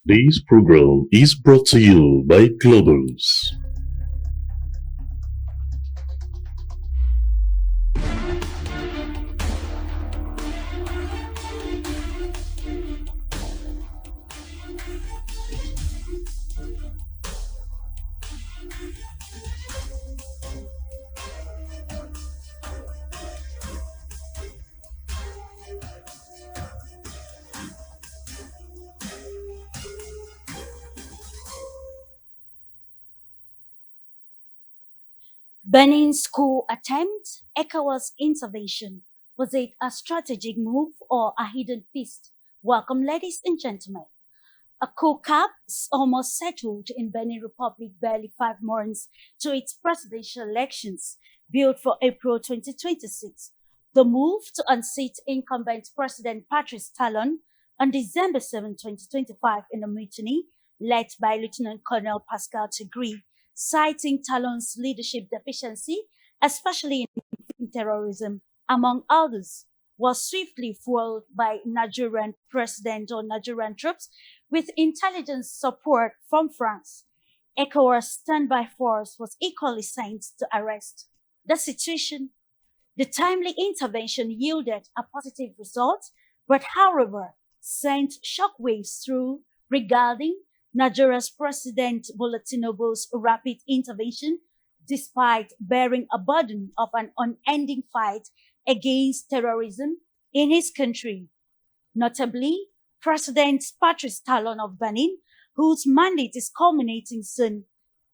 This program is brought to you by Globals. Benin's coup attempt, Ecowas intervention. Was it a strategic move or a hidden fist? Welcome, ladies and gentlemen. A coup cap is almost settled in Benin Republic barely 5 months to its presidential elections, built for April 2026. The move to unseat incumbent President Patrice Talon on December 7, 2025 in a mutiny led by Lieutenant Colonel Pascal Tigri, citing Talon's leadership deficiency, especially in terrorism, among others, was swiftly foiled by Nigerian president or Nigerian troops with intelligence support from France. ECOWAS standby force was equally sent to arrest the situation. The timely intervention yielded a positive result, but however, sent shockwaves through regarding Nigeria's President Bola Tinubu's rapid intervention, despite bearing a burden of an unending fight against terrorism in his country. Notably, President Patrice Talon of Benin, whose mandate is culminating soon,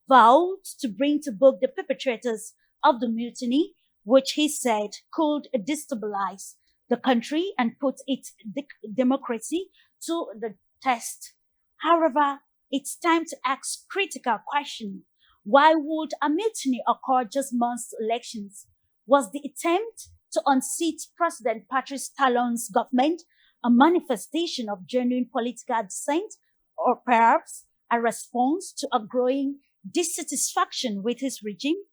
vowed to bring to book the perpetrators of the mutiny, which he said could destabilize the country and put its democracy to the test. However, it's time to ask critical question. Why would a mutiny occur just months to elections? Was the attempt to unseat President Patrice Talon's government a manifestation of genuine political dissent or perhaps a response to a growing dissatisfaction with his regime?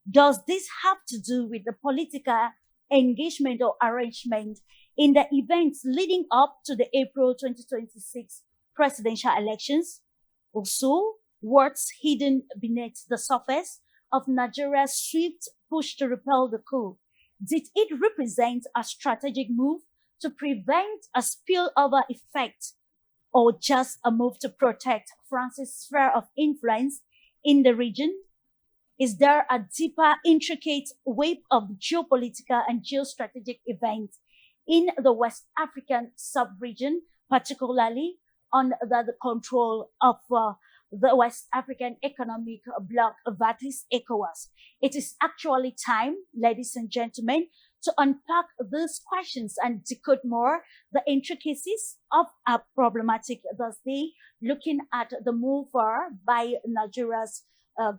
Does this have to do with the political engagement or arrangement in the events leading up to the April 2026 presidential elections? Also, what's hidden beneath the surface of Nigeria's swift push to repel the coup? Did it represent a strategic move to prevent a spillover effect or just a move to protect France's sphere of influence in the region? Is there a deeper, intricate web of geopolitical and geostrategic events in the West African sub-region, particularly under the control of the West African Economic Bloc, that is ECOWAS? It is actually time, ladies and gentlemen, to unpack these questions and decode more the intricacies of a problematic Thursday, looking at the move by Nigeria's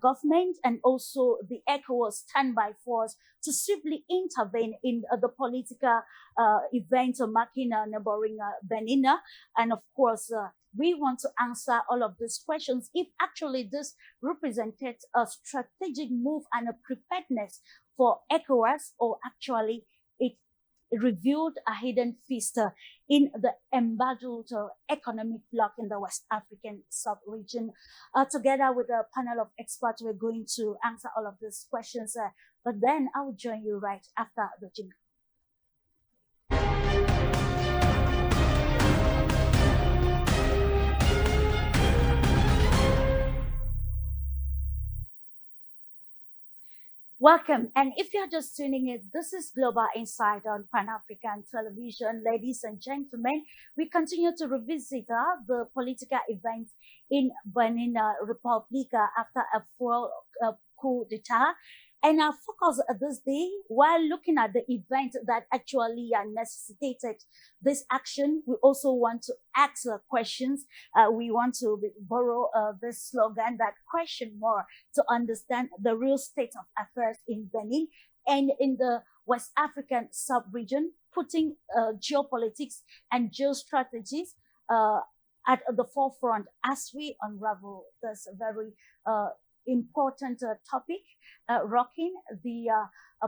government and also the ECOWAS standby force to swiftly intervene in the political event marking neighboring Benin. And of course, we want to answer all of these questions if actually this represented a strategic move and a preparedness for ECOWAS, or actually it revealed a hidden fist in the embattled economic bloc in the West African sub-region. Together with a panel of experts, we're going to answer all of these questions. But then I will join you right after the jingle. Welcome. And if you're just tuning in, this is Global Insight on Pan-African television. Ladies and gentlemen, we continue to revisit the political events in Benin Republic after a full coup d'etat. And our focus this day, while looking at the event that actually necessitated this action, we also want to ask questions. We want to borrow this slogan, that question more, to understand the real state of affairs in Benin and in the West African sub-region, putting geopolitics and geostrategies at the forefront as we unravel this very important topic rocking the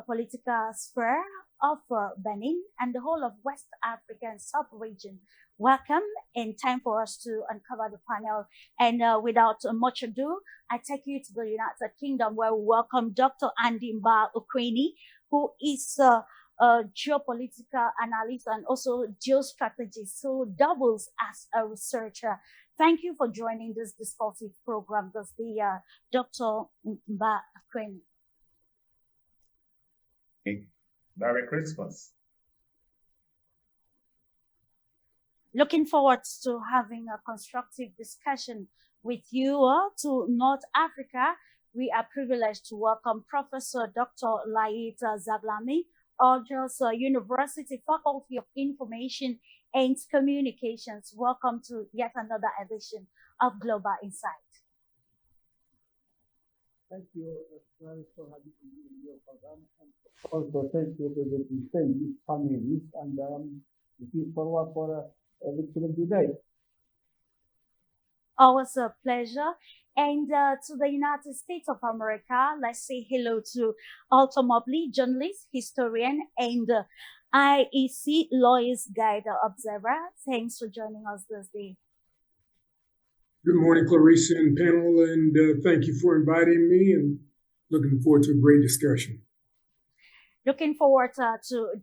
political sphere of Benin and the whole of West Africa and sub-region. Welcome, and time for us to uncover the panel. And without much ado, I take you to the United Kingdom, where we welcome Dr. Andy Mba Ukweni, who is a geopolitical analyst and also geostrategist, who doubles as a researcher. Thank you for joining this discursive program this day, Dr. Mba Ukweni. Merry Christmas. Looking forward to having a constructive discussion with you to North Africa. We are privileged to welcome Professor Dr. Laït Zaglami, Algiers University Faculty of Information and Communications. Welcome to yet another edition of Global Insight. Thank you for having me in your program, and also thank you to the distinguished panelists, and looking forward for an excellent debate. Always a pleasure. And to the United States of America, let's say hello to Alton Mobley, journalist, historian, and IEC Lawyers Guide Observer. Thanks for joining us this day. Good morning, Clarissa and panel, and thank you for inviting me, and looking forward to a great discussion. Looking forward to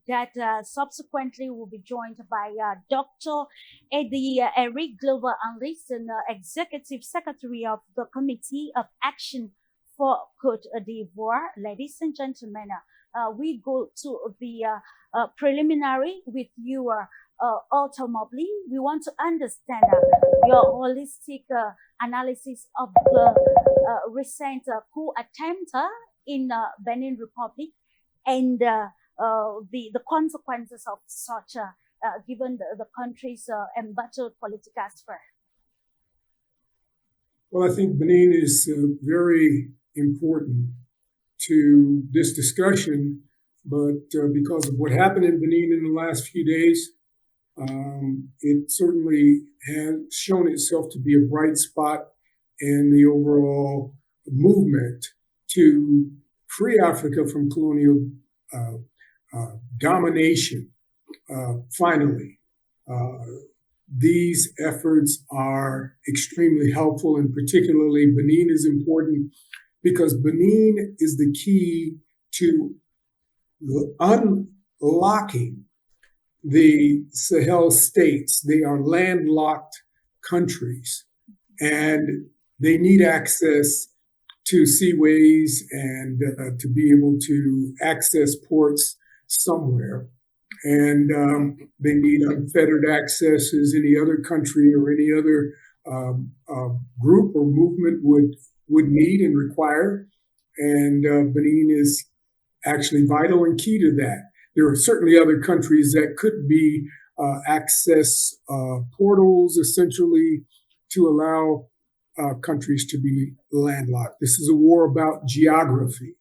that. Subsequently, we'll be joined by Dr. Eddie Eric, Global Analyst and Executive Secretary of the Committee of Action for Côte d'Ivoire. Ladies and gentlemen, we go to the preliminary with you, Alton Mobley. We want to understand your holistic analysis of the recent coup attempt in Benin Republic, and the consequences of such, given the country's embattled political sphere. Well, I think Benin is very important to this discussion, but because of what happened in Benin in the last few days, it certainly has shown itself to be a bright spot in the overall movement to free Africa from colonial domination. Finally, these efforts are extremely helpful, and particularly Benin is important because Benin is the key to unlocking the Sahel states. They are landlocked countries, and they need access to seaways and to be able to access ports somewhere. And they need unfettered access as any other country or any other group or movement would need and require. And Benin is actually vital and key to that. There are certainly other countries that could be access portals, essentially, to allow countries to be landlocked. This is a war about geography,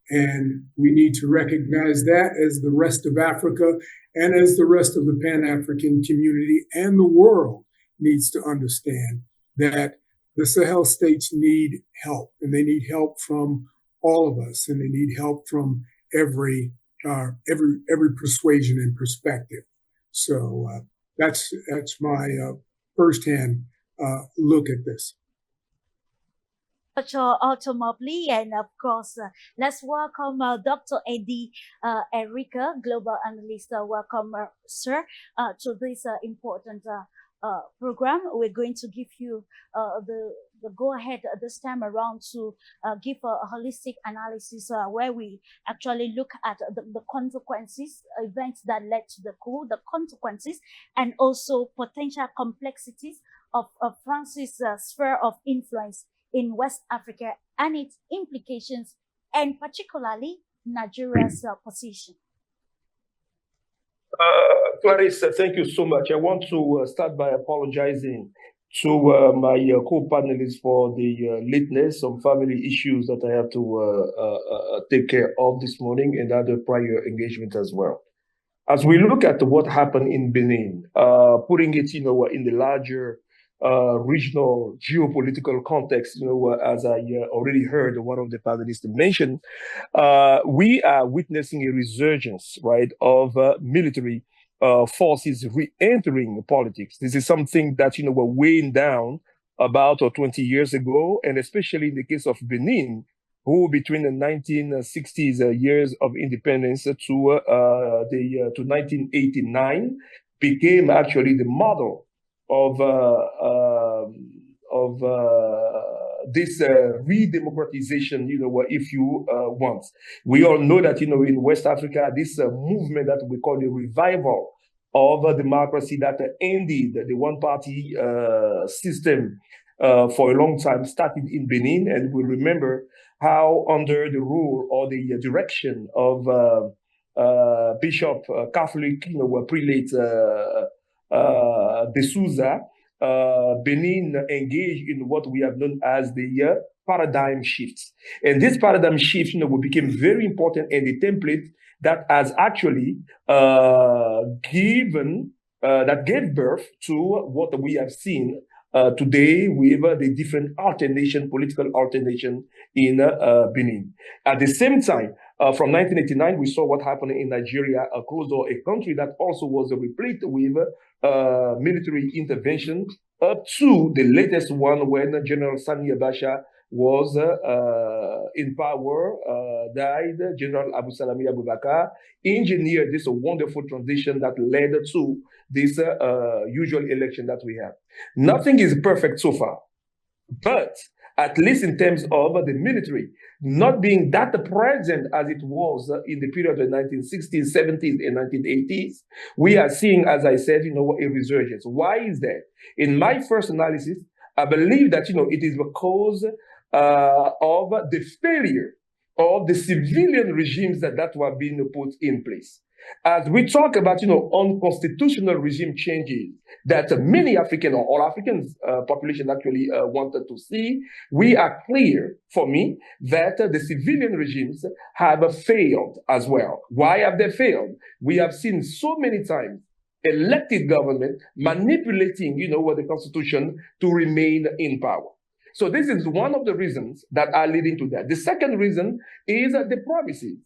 and we need to recognize that as the rest of Africa and as the rest of the Pan-African community and the world needs to understand that the Sahel states need help, and they need help from all of us, and they need help from every persuasion and perspective. So that's my firsthand look at this. Dr. Alton Mobley, and of course, let's welcome Dr. Eddie Erica, Global Analyst. Welcome, sir, to this important program. We're going to give you the go-ahead this time around to give a holistic analysis where we actually look at the consequences, events that led to the coup, the consequences, and also potential complexities of France's sphere of influence in West Africa and its implications, and particularly Nigeria's position. Clarissa, thank you so much. I want to start by apologizing to my co-panelists for the lateness, some family issues that I have to take care of this morning, and other prior engagement as well. As we look at what happened in Benin, putting it, in the larger regional geopolitical context, as I already heard one of the panelists mention, we are witnessing a resurgence, right, of military forces re-entering politics. This is something that, were weighing down about 20 years ago, and especially in the case of Benin, who between the 1960s years of independence to 1989 became actually the model of this re-democratization, if you want. We all know that, in West Africa, this movement that we call the revival of democracy that ended the one-party system for a long time started in Benin, and we remember how under the rule or the direction of Bishop Catholic, prelate de Souza, Benin engaged in what we have known as the paradigm shifts. And this paradigm shift, became very important, and the template that has actually that gave birth to what we have seen today with the different political alternation in Benin. At the same time, from 1989, we saw what happened in Nigeria, a country that also was replete with military intervention, up to the latest one when General Sani Abacha was in power, died. General Abu Salami Abubakar engineered this wonderful transition that led to this usual election that we have. Nothing is perfect so far, but at least in terms of the military not being that present as it was in the period of the 1960s, 70s, and 1980s, we are seeing, as I said, a resurgence. Why is that? In my first analysis, I believe that, it is because of the failure of the civilian regimes that were being put in place. As we talk about, unconstitutional regime changes that many African or all Africans population actually wanted to see, we are clear, for me, that the civilian regimes have failed as well. Why have they failed? We have seen so many times elected government manipulating, the constitution to remain in power. So this is one of the reasons that are leading to that. The second reason is the promises.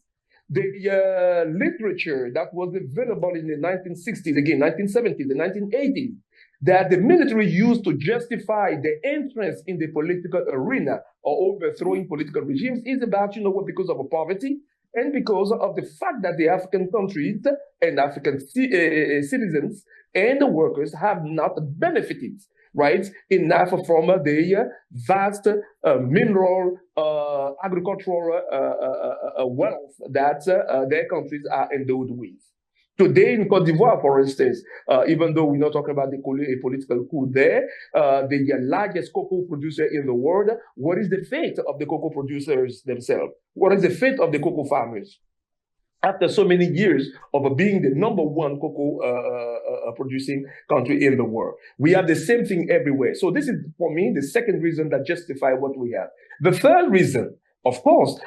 The literature that was available in the 1960s, again, 1970s, the 1980s, that the military used to justify the entrance in the political arena or overthrowing political regimes is about, because of poverty and because of the fact that the African countries and African citizens and the workers have not benefited, right, enough from the vast mineral, agricultural wealth that their countries are endowed with. Today in Cote d'Ivoire, for instance, even though we're not talking about the political coup there, the largest cocoa producer in the world, what is the fate of the cocoa producers themselves? What is the fate of the cocoa farmers? After so many years of being the number one cocoa producing country in the world. We have the same thing everywhere. So this is, for me, the second reason that justifies what we have. The third reason, of course,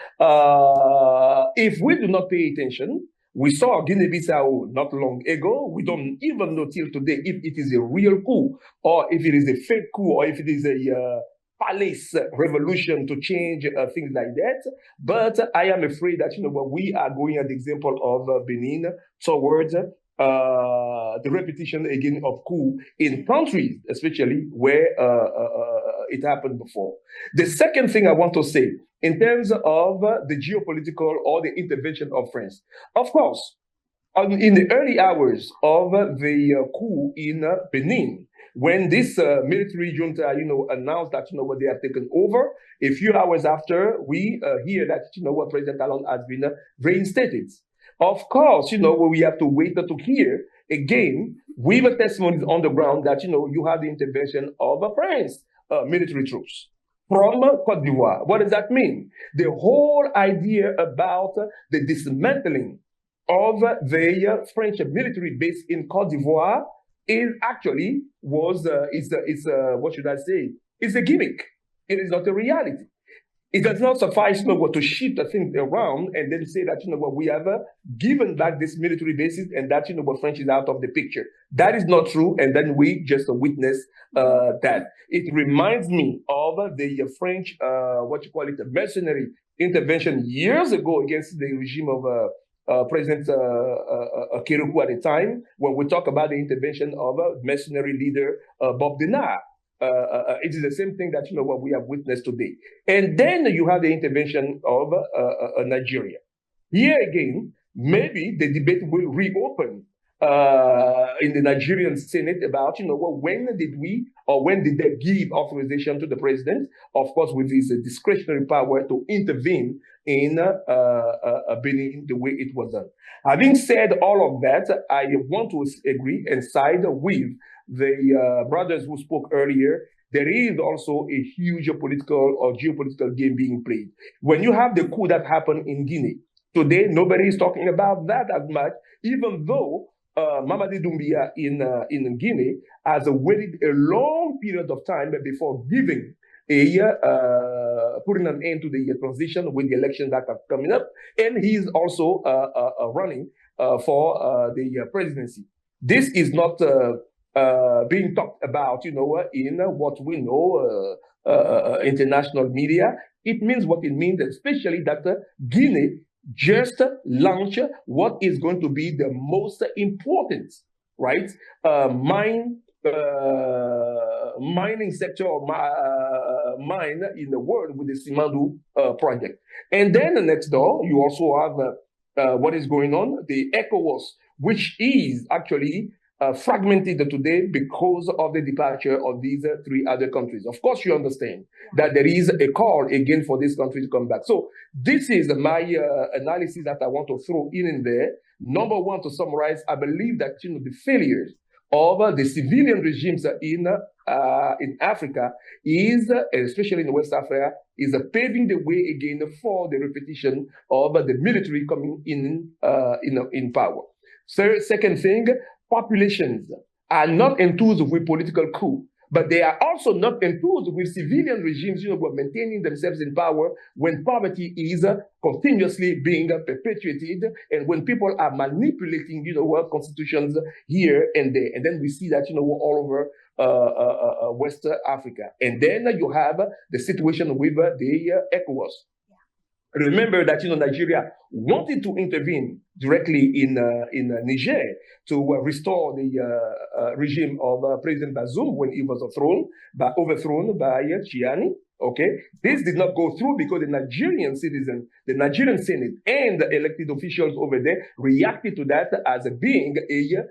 if we do not pay attention, we saw Guinea-Bissau not long ago. We don't even know till today if it is a real coup or if it is a fake coup or if it is a palace revolution to change things like that. But I am afraid that, we are going at the example of Benin towards the repetition again of coup in countries, especially where it happened before. The second thing I want to say, in terms of the geopolitical or the intervention of France, of course, in the early hours of the coup in Benin, when this military junta, announced that, what they have taken over, a few hours after, we hear that, what President Talon has been reinstated. Of course, we have to wait to hear again with the testimonies on the ground that, you have the intervention of France military troops from Cote d'Ivoire. What does that mean? The whole idea about the dismantling of the French military base in Cote d'Ivoire is actually what should I say? It's a gimmick. It is not a reality. It does not suffice, to shift the things around and then say that, we have given back this military bases and that, French is out of the picture. That is not true. And then we just witness that. It reminds me of the French, mercenary intervention years ago against the regime of President Kirikou at the time, when we talk about the intervention of mercenary leader Bob Denard. It is the same thing that what we have witnessed today. And then you have the intervention of Nigeria. Here again, maybe the debate will reopen in the Nigerian Senate about when did they give authorization to the president, of course with his discretionary power to intervene in Benin the way it was done. Having said all of that, I want to agree and side with the brothers who spoke earlier. There is also a huge political or geopolitical game being played. When you have the coup that happened in Guinea, today nobody is talking about that as much, even though Mamadi Doumbia in Guinea has waited a long period of time before giving putting an end to the transition with the elections that are coming up, and he is also running for the presidency. This is not being talked about, in what we know international media. It means what it means, especially that Guinea just launched what is going to be the most important, right, mining sector or mine in the world with the Simandou project. And then next door, you also have what is going on, the Ecowas, which is actually fragmented today because of the departure of these three other countries. Of course, you understand that there is a call again for this country to come back. So this is my analysis that I want to throw in there. Number one, to summarize, I believe that the failures of the civilian regimes in Africa is, especially in West Africa, is paving the way again for the repetition of the military coming in power. So, second thing, populations are not enthused with political coup, but they are also not enthused with civilian regimes, who are maintaining themselves in power when poverty is continuously being perpetuated and when people are manipulating, constitutions here and there. And then we see that, all over West Africa. And then you have the situation with the Ecowas. Remember that Nigeria wanted to intervene directly in Niger to restore the regime of President Bazoum when he was overthrown by Chiani. Okay, this did not go through because the Nigerian citizens, the Nigerian Senate, and the elected officials over there reacted to that as being a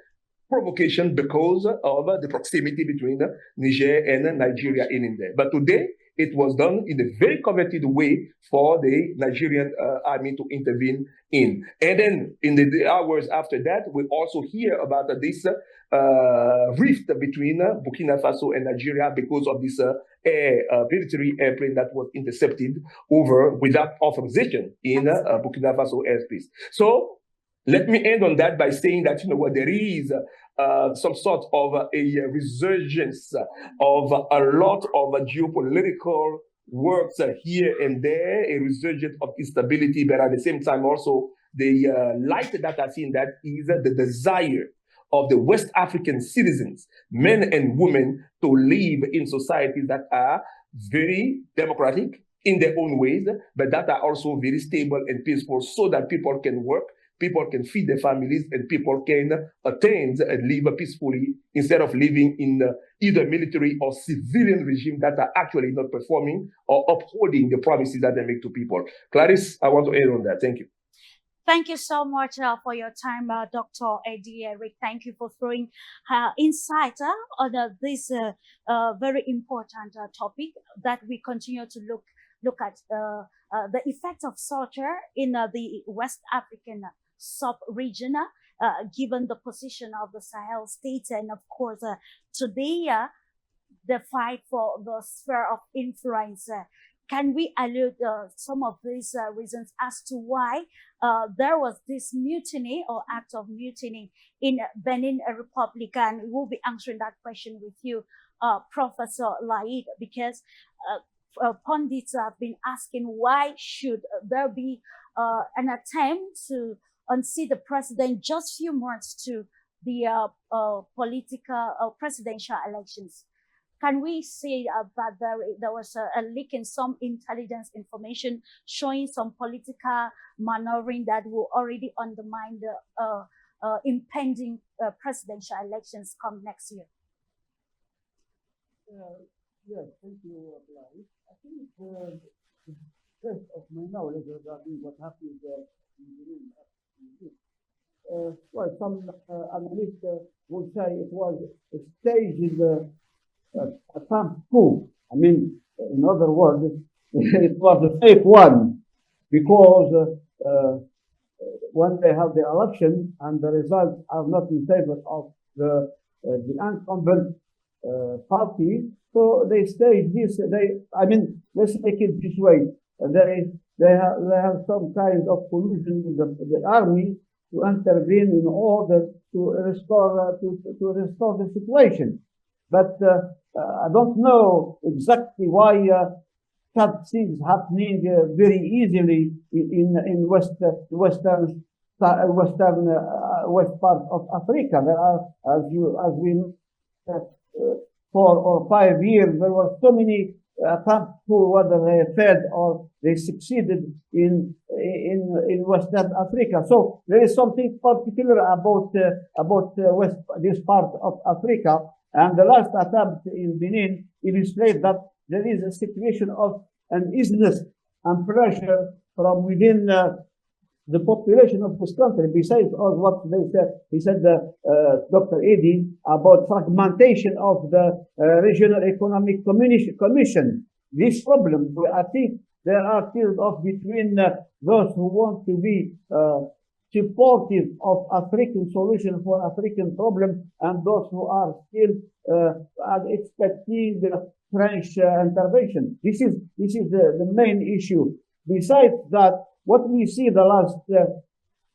provocation because of the proximity between Niger and Nigeria in there. But today, it was done in a very coveted way for the Nigerian army to intervene in. And then in the hours after that, we also hear about this rift between Burkina Faso and Nigeria because of this military airplane that was intercepted without authorization in Burkina Faso airspace. So let me end on that by saying that, there is some sort of a resurgence of a lot of geopolitical works here and there, a resurgence of instability, but at the same time also the light that I see in that is the desire of the West African citizens, men and women, to live in societies that are very democratic in their own ways, but that are also very stable and peaceful so that people can work, people can feed their families, and people can attain and live peacefully instead of living in either military or civilian regime that are actually not performing or upholding the promises that they make to people. Clarice, I want to end on that. Thank you. Thank you so much for your time, Dr. Eddie Eric. Thank you for throwing insight on this very important topic that we continue to look at the effect of torture in the West African sub-region, given the position of the Sahel states, and of course today the fight for the sphere of influence. Can we allude some of these reasons as to why there was this mutiny or act of mutiny in Benin Republic? And we'll be answering that question with you, Professor Laid, because pundits have been asking why should there be an attempt to unseat the president just few months to the political presidential elections. Can we say that there was a leak in some intelligence information showing some political maneuvering that will already undermine the impending presidential elections come next year? Yes, thank you, Abdullahi. I think the best of my knowledge regarding what happened in Benin, well, some analysts would say it was a stage in the Trump coup. I mean, in other words, it was a fake one because when they have the election and the results are not in favor of the incumbent party, so they stage this. I mean, let's make it this way. They have some kind of collusion with the army to intervene in order to restore the situation. But I don't know exactly why such things happening very easily in west part of Africa. There are, as we know, 4 or 5 years, there were so many attempts for whether they failed or they succeeded in Western Africa. So there is something particular about this part of Africa. And the last attempt in Benin illustrates that there is a situation of uneasiness and pressure from within the population of this country. Besides all what they said, he said, Dr. Eddy, about fragmentation of the Regional Economic Commission. This problem, I think there are still off between those who want to be supportive of African solution for African problem and those who are still expecting the French intervention. This is the main issue. Besides that, what we see the last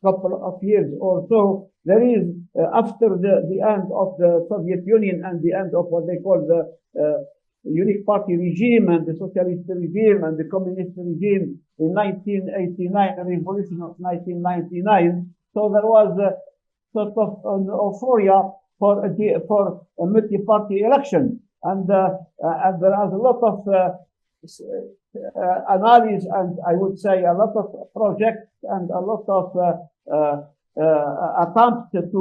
couple of years or so, there is after the end of the Soviet Union and the end of what they call the unique party regime and the socialist regime and the communist regime in 1989, the revolution of 1999. So there was a sort of an euphoria for a multi-party election, and there is a lot of analysis, and I would say a lot of projects and a lot of attempts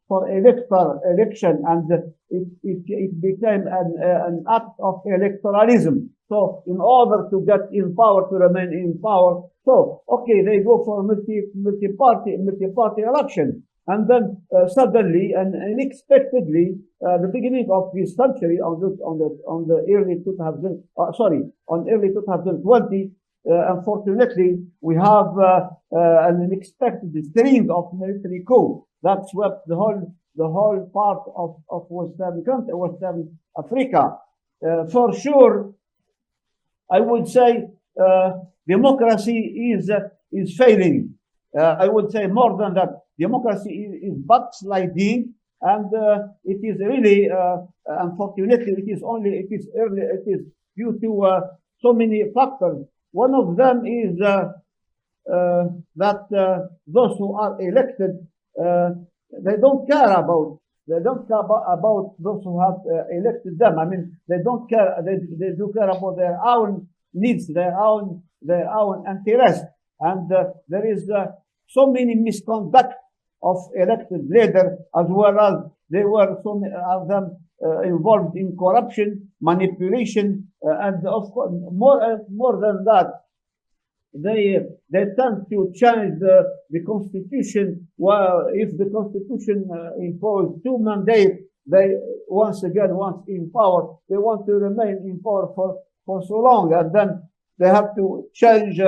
for election, and it became an act of electoralism. So in order to get in power, to remain in power, so okay, they go for multi-party election. And then suddenly and unexpectedly, the beginning of this century, on the early 2000, on early 2020, unfortunately, we have an unexpected string of military coup that swept the whole part of Western Africa. For sure, I would say democracy is failing. I would say more than that. Democracy is backsliding, and it is really, unfortunately, it is due to so many factors. One of them is that those who are elected, they don't care about those who have elected them. I mean, they don't care. They do care about their own needs, their own interest, and there is so many misconduct of elected leaders, as well as there were so many of them involved in corruption, manipulation, and of course, more than that, they tend to change the constitution. Well, if the constitution imposed 2 mandates, they once in power, they want to remain in power for so long, and then they have to change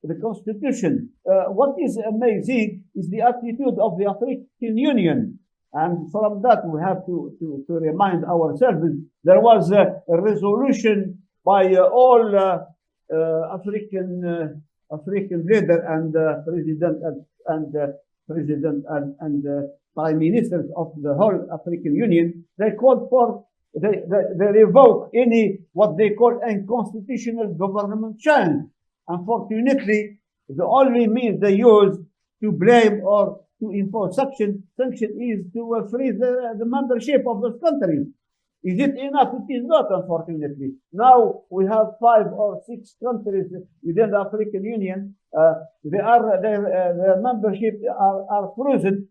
the constitution. What is amazing is the attitude of the African Union. And from that, we have to remind ourselves there was a resolution by all African leader and president and prime ministers of the whole African Union. They called for they revoke any what they call unconstitutional government change. Unfortunately, the only means they use to blame or to impose sanction is to freeze the membership of those countries. Is it enough? It is not, unfortunately. Now we have 5 or 6 countries within the African Union. Their membership are frozen.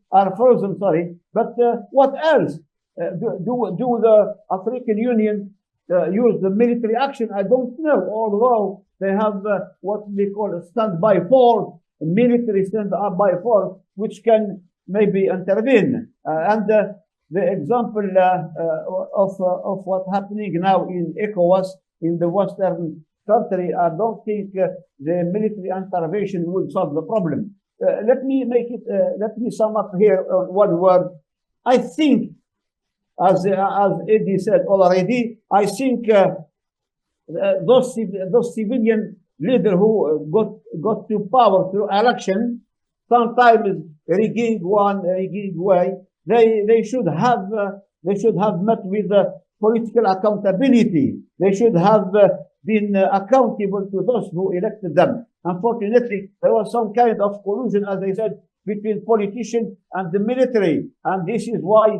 Sorry, but what else? Do the African Union use the military action? I don't know. Although they have what they call a standby force, a military standby force, which can maybe intervene. The example of what's happening now in Ecowas in the Western country, I don't think the military intervention will solve the problem. Let me sum up here one word. I think, as Eddie said already, I think those civilian leaders who got to power through election, sometimes rigging way, they should have met with political accountability. They should have been accountable to those who elected them. Unfortunately, there was some kind of collusion, as I said, between politicians and the military, and this is why,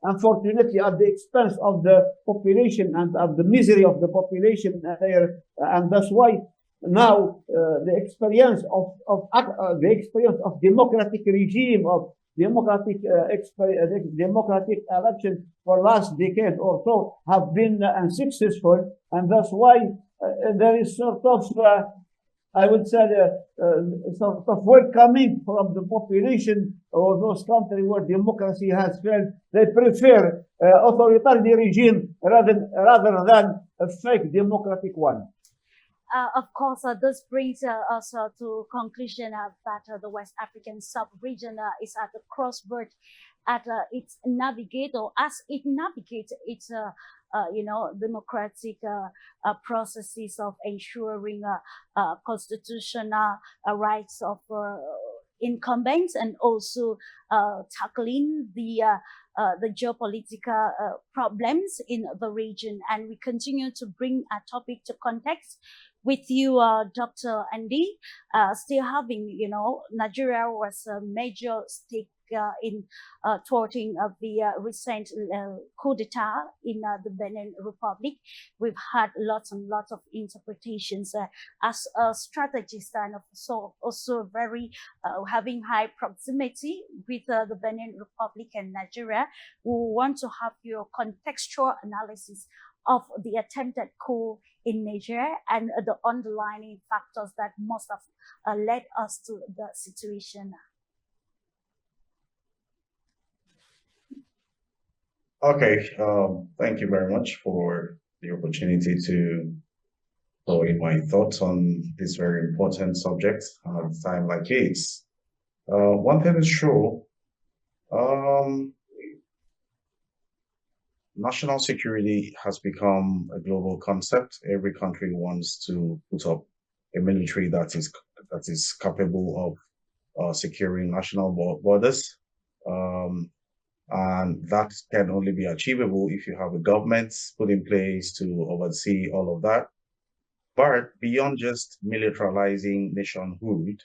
unfortunately, at the expense of the population and of the misery of the population there, and that's why now the experience of democratic regime, of democratic election for last decade or so have been unsuccessful, and that's why there is sort of I would say sort of welcoming from the population of those countries where democracy has failed. They prefer authoritarian regime rather than a fake democratic one. Of course, this brings us to conclusion that the West African sub-region is at the crossroad as it navigates its democratic processes of ensuring constitutional rights of incumbents, and also tackling the geopolitical problems in the region. And we continue to bring a topic to context with you, Dr. Andy. Still having, Nigeria was a major stake in thwarting the recent coup d'etat in the Benin Republic. We've had lots and lots of interpretations as a strategist, and also very having high proximity with the Benin Republic and Nigeria. We want to have your contextual analysis of the attempted coup in Nigeria and the underlying factors that must have led us to the situation. Okay, thank you very much for the opportunity to throw in my thoughts on this very important subject at a time like AIDS. One thing is sure, national security has become a global concept. Every country wants to put up a military that is capable of securing national borders. And that can only be achievable if you have a government put in place to oversee all of that. But beyond just militarizing nationhood,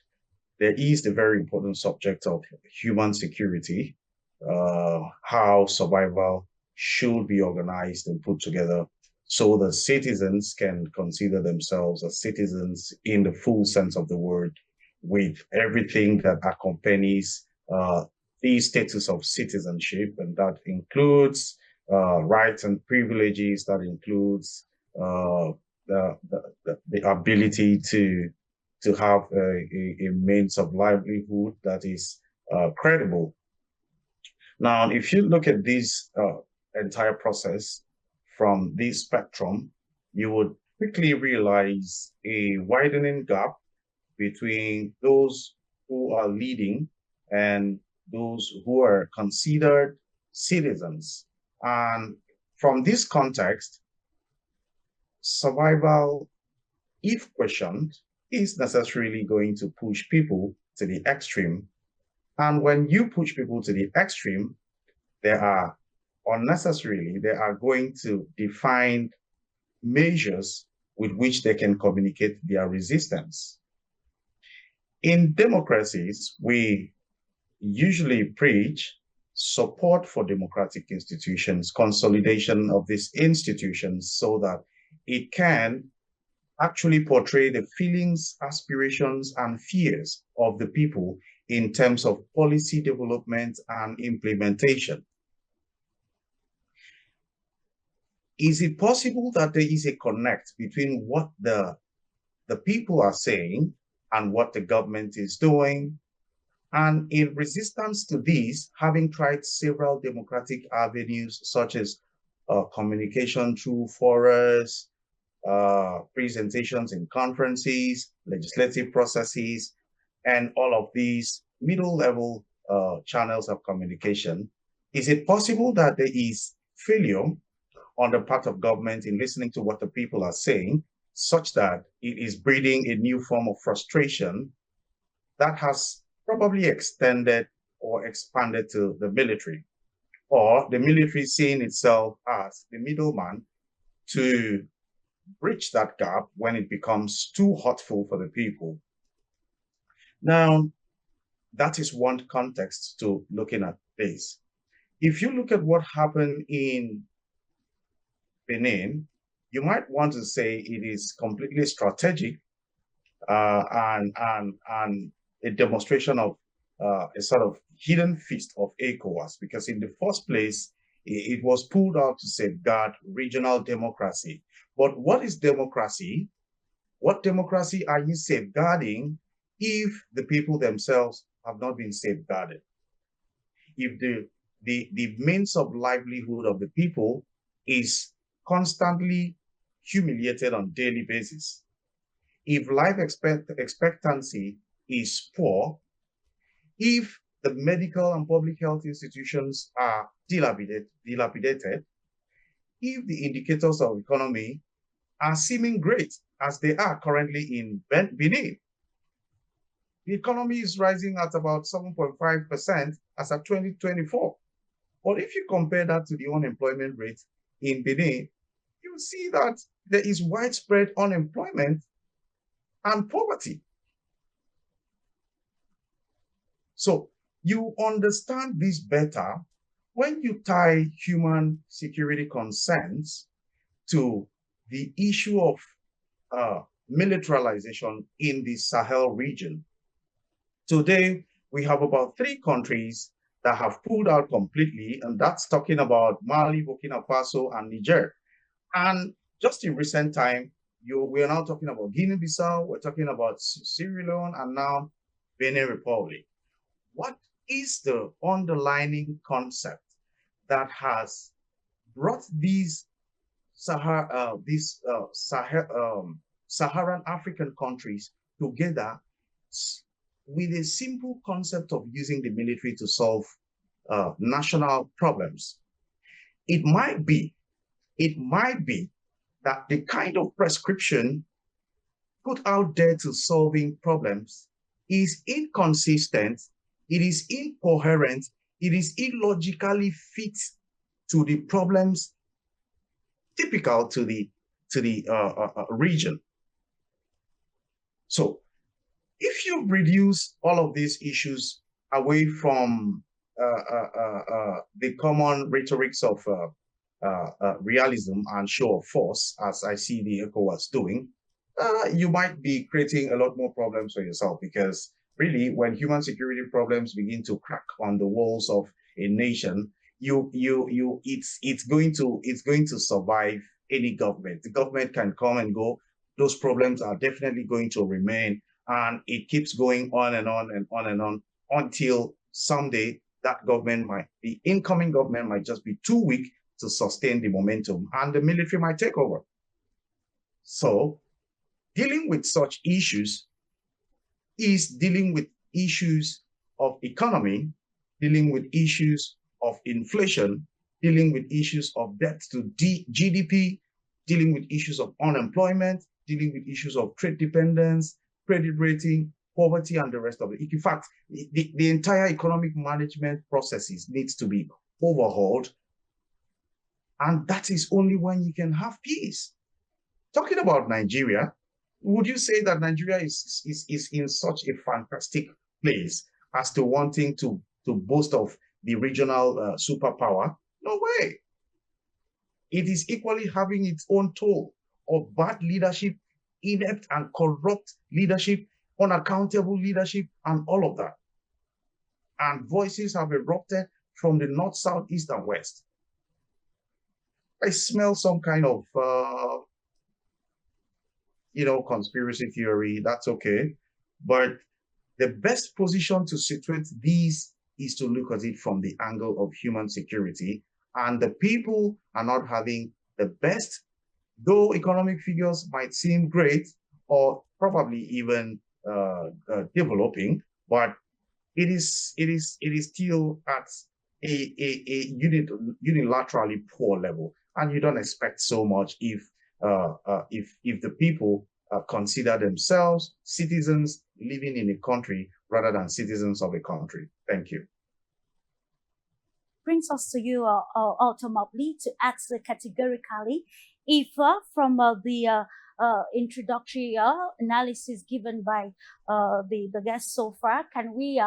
there is the very important subject of human security, how survival should be organized and put together so that citizens can consider themselves as citizens in the full sense of the word, with everything that accompanies the status of citizenship, and that includes rights and privileges, that includes the ability to have a means of livelihood that is credible. Now, if you look at this entire process from this spectrum, you would quickly realize a widening gap between those who are leading and those who are considered citizens. And from this context, survival, if questioned, is necessarily going to push people to the extreme. And when you push people to the extreme, there are unnecessarily, they are going to define measures with which they can communicate their resistance. In democracies, we usually preach support for democratic institutions, consolidation of these institutions so that it can actually portray the feelings, aspirations, and fears of the people in terms of policy development and implementation. Is it possible that there is a connect between what the people are saying and what the government is doing? And in resistance to this, having tried several democratic avenues, such as communication through forums, presentations in conferences, legislative processes, and all of these middle-level channels of communication, is it possible that there is failure on the part of government in listening to what the people are saying, such that it is breeding a new form of frustration that has probably extended or expanded to the military, or the military seeing itself as the middleman to bridge that gap when it becomes too hurtful for the people? Now, that is one context to looking at this. If you look at what happened in Benin, you might want to say it is completely strategic and a demonstration of a sort of hidden fist of Ecowas, because in the first place, it was pulled out to safeguard regional democracy. But what is democracy? What democracy are you safeguarding if the people themselves have not been safeguarded? If the means of livelihood of the people is constantly humiliated on a daily basis, if life expectancy is poor, if the medical and public health institutions are dilapidated, if the indicators of economy are seeming great as they are currently in Benin, the economy is rising at about 7.5% as of 2024. But if you compare that to the unemployment rate in Benin, you will see that there is widespread unemployment and poverty. So you understand this better when you tie human security concerns to the issue of militarization in the Sahel region. Today, we have about 3 countries that have pulled out completely, and that's talking about Mali, Burkina Faso, and Niger. And just in recent time, we are now talking about Guinea-Bissau, we're talking about Sierra Leone, and now Benin Republic. What is the underlying concept that has brought these Saharan African countries together with a simple concept of using the military to solve national problems? It might be that the kind of prescription put out there to solving problems is inconsistent, it is incoherent, it is illogically fit to the problems typical to the region. So if you reduce all of these issues away from the common rhetorics of realism and show of force, as I see the Ecowas doing, you might be creating a lot more problems for yourself, because really, when human security problems begin to crack on the walls of a nation, it's going to survive any government. The government can come and go. Those problems are definitely going to remain, and it keeps going on and on and on and on until someday that the incoming government might just be too weak to sustain the momentum, and the military might take over. So dealing with such issues is dealing with issues of economy, dealing with issues of inflation, dealing with issues of debt to GDP, dealing with issues of unemployment, dealing with issues of trade dependence, credit rating, poverty, and the rest of it. In fact, the entire economic management processes needs to be overhauled And that is only when you can have peace. Talking about Nigeria, would you say that Nigeria is in such a fantastic place as to wanting to boast of the regional superpower? No way. It is equally having its own toll of bad leadership, inept and corrupt leadership, unaccountable leadership, and all of that. And voices have erupted from the north, south, east, and west. I smell some kind of, conspiracy theory. That's okay. But the best position to situate these is to look at it from the angle of human security. And the people are not having the best, though economic figures might seem great or probably even developing, but it is still at a unilaterally poor level, and you don't expect so much if the people consider themselves citizens living in a country rather than citizens of a country. Thank you. Brings us to you ultimately to ask categorically if from the introductory analysis given by the guests so far, can we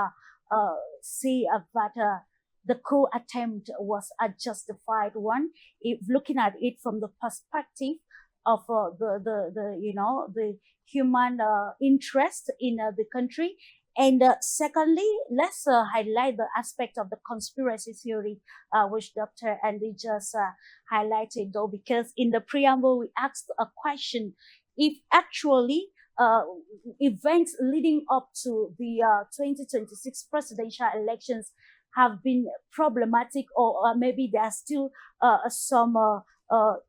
see that the coup attempt was a justified one, if looking at it from the perspective of the human interest in the country. And secondly, let's highlight the aspect of the conspiracy theory, which Dr. Andy just highlighted, though, because in the preamble, we asked a question: if actually events leading up to the 2026 presidential elections have been problematic, or maybe there's still some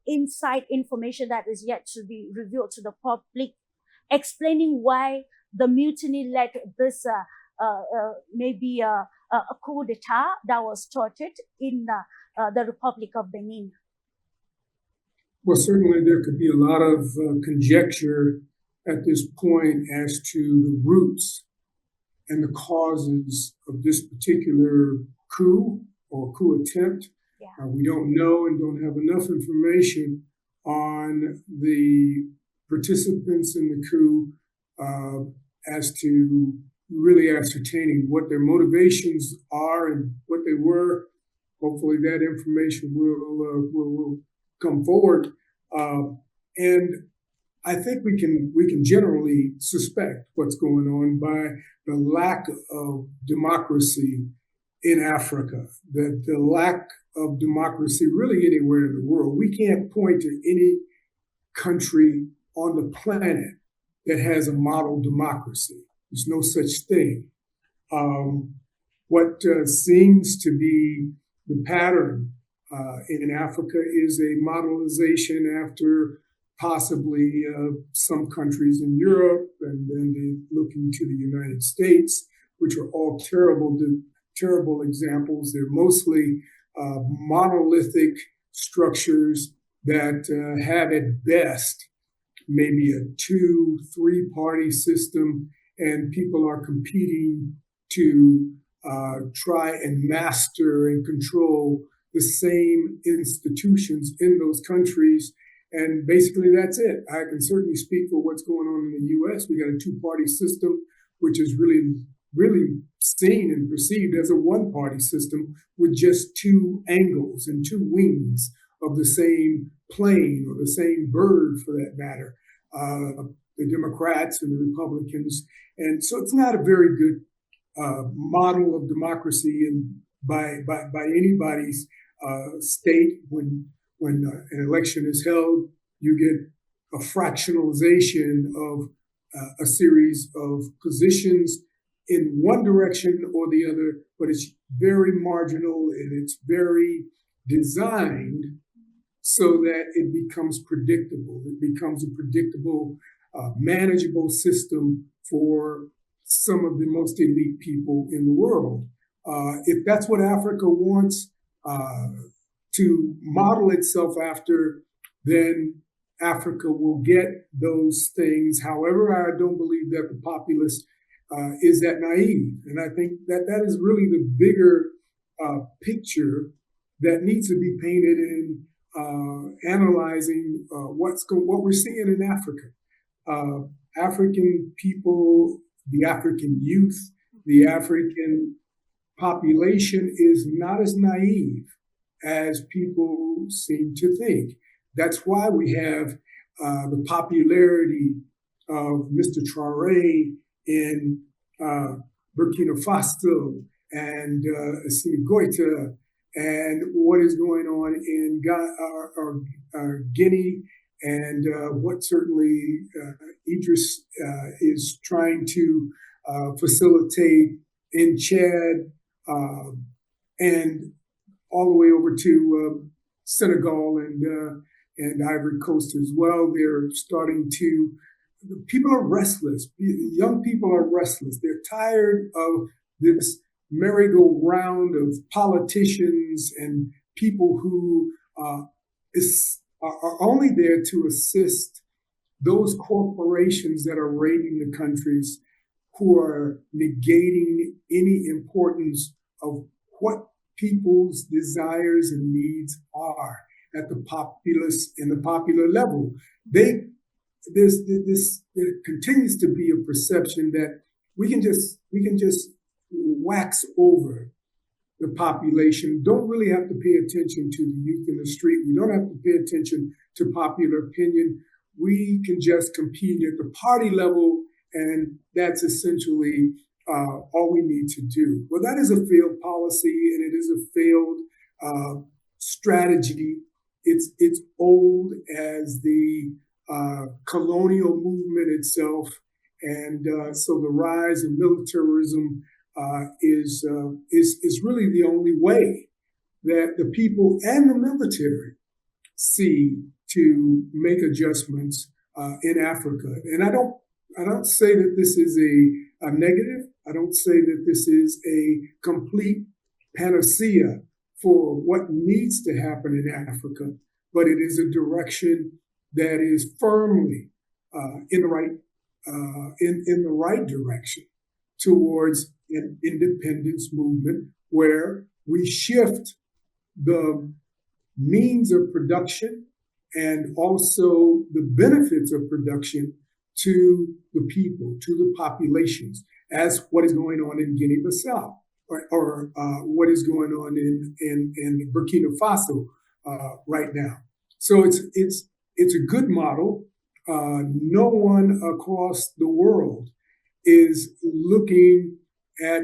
inside information that is yet to be revealed to the public, explaining why the mutiny led this maybe a coup d'etat that was started in the Republic of Benin. Well, certainly there could be a lot of conjecture at this point as to the roots and the causes of this particular coup or coup attempt. Yeah. We don't know and don't have enough information on the participants in the coup as to really ascertaining what their motivations are and what they were. Hopefully that information will come forward. And I think we can generally suspect what's going on by the lack of democracy in Africa, that the lack of democracy really anywhere in the world. We can't point to any country on the planet that has a model democracy. There's no such thing. What seems to be the pattern in Africa is a modelization after possibly some countries in Europe, and then looking to the United States, which are all terrible examples. They're mostly monolithic structures that have at best maybe a 2-3 party system, and people are competing to try and master and control the same institutions in those countries. And basically that's it. I can certainly speak for what's going on in the US. We got a 2-party system, which is really seen and perceived as a 1-party system with just 2 angles and 2 wings of the same plane, or the same bird for that matter, the Democrats and the Republicans. And so it's not a very good model of democracy and by anybody's state. When an election is held, you get a fractionalization of a series of positions in one direction or the other, but it's very marginal and it's very designed so that it becomes predictable. It becomes a predictable, manageable system for some of the most elite people in the world. If that's what Africa wants to model itself after, then Africa will get those things. However, I don't believe that the populace is that naive. And I think that is really the bigger picture that needs to be painted in analyzing what we're seeing in Africa. African people, the African youth, the African population is not as naive as people seem to think. That's why we have the popularity of Mr. Traoré in Burkina Faso and Assimi Goïta, and what is going on in Guinea, and what certainly Idris is trying to facilitate in Chad, and all the way over to Senegal and Ivory Coast as well. They're starting to. People are restless. Young people are restless. They're tired of this merry-go-round of politicians and people who are only there to assist those corporations that are raiding the countries, who are negating any importance of what people's desires and needs are at the populace and the popular level. There continues to be a perception that we can just wax over the population, don't really have to pay attention to the youth in the street. We don't have to pay attention to popular opinion. We can just compete at the party level, and that's essentially all we need to do. Well, that is a failed policy, and it is a failed strategy. It's old as the colonial movement itself, and so the rise of militarism is really the only way that the people and the military see to make adjustments in Africa. And I don't say that this is a negative. I don't say that this is a complete panacea for what needs to happen in Africa, but it is a direction that is firmly in the right direction towards an independence movement where we shift the means of production and also the benefits of production to the people, to the populations, as what is going on in Guinea-Bissau or what is going on in Burkina Faso right now. So it's a good model. No one across the world is looking at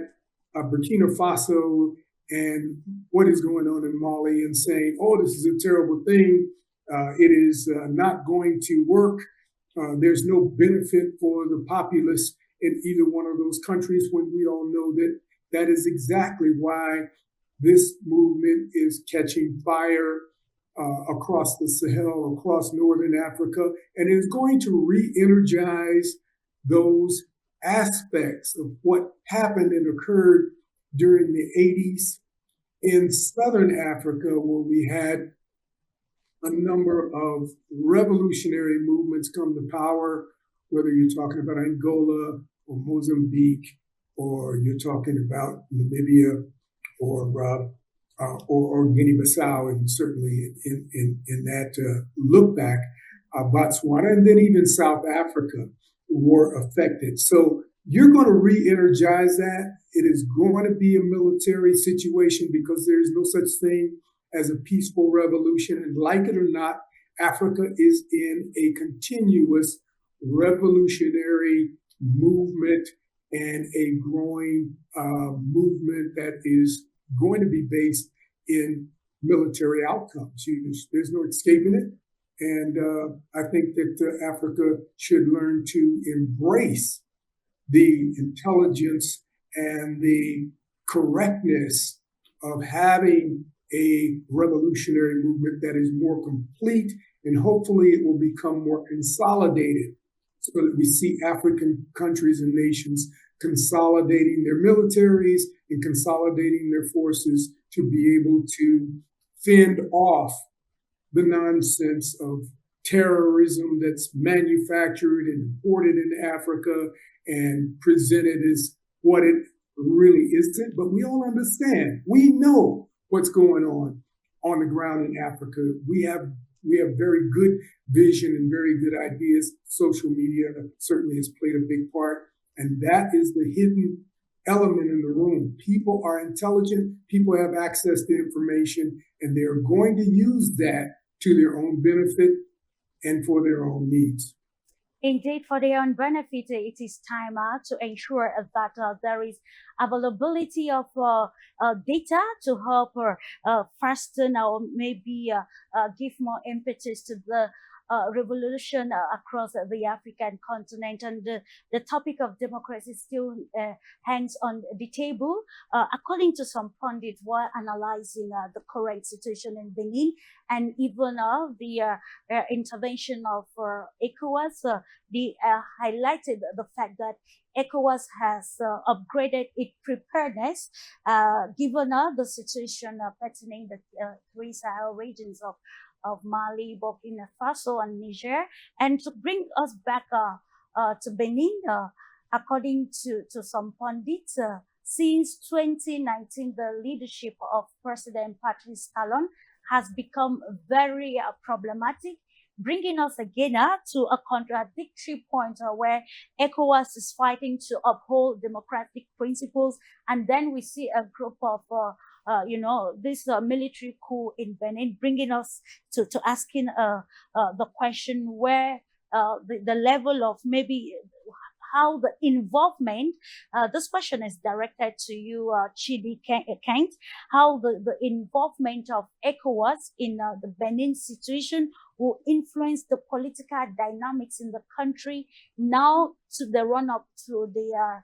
Burkina Faso and what is going on in Mali and saying, oh, this is a terrible thing. It is not going to work. There's no benefit for the populace in either one of those countries, when we all know that that is exactly why this movement is catching fire across the Sahel, across Northern Africa, and is going to re-energize those aspects of what happened and occurred during the 80s in Southern Africa, where we had a number of revolutionary movements come to power, whether you're talking about Angola or Mozambique, or you're talking about Namibia or Guinea-Bissau, and certainly in that look back, Botswana, and then even South Africa were affected. So you're going to re-energize that. It is going to be a military situation because there's no such thing as a peaceful revolution. And like it or not, Africa is in a continuous revolutionary movement and a growing movement that is going to be based in military outcomes. There's no escaping it. And I think that Africa should learn to embrace the intelligence and the correctness of having a revolutionary movement that is more complete, and hopefully it will become more consolidated, so that we see African countries and nations consolidating their militaries and consolidating their forces to be able to fend off the nonsense of terrorism that's manufactured and imported in Africa and presented as what it really isn't. But we all understand, we know what's going on on the ground in Africa. We have very good vision and very good ideas. Social media certainly has played a big part, and that is the hidden element in the room. People are intelligent, people have access to information, and they're going to use that to their own benefit and for their own needs. Indeed, for their own benefit, it is time to ensure that there is availability of data to help fasten or maybe give more impetus to the revolution across the African continent. And the topic of democracy still hangs on the table. According to some pundits, while analyzing the current situation in Benin and even the intervention of Ecowas, they highlighted the fact that Ecowas has upgraded its preparedness given the situation pertaining the three Sahel regions of Mali, Burkina Faso, and Niger. And to bring us back to Benin, according to some pundits, since 2019, the leadership of President Patrice Talon has become very problematic, bringing us again to a contradictory point where ECOWAS is fighting to uphold democratic principles, and then we see a group of this military coup in Benin, bringing us to asking the question where the level of maybe how the involvement, this question is directed to you, Chidi Kent, how the involvement of ECOWAS in the Benin situation will influence the political dynamics in the country now to the run-up to the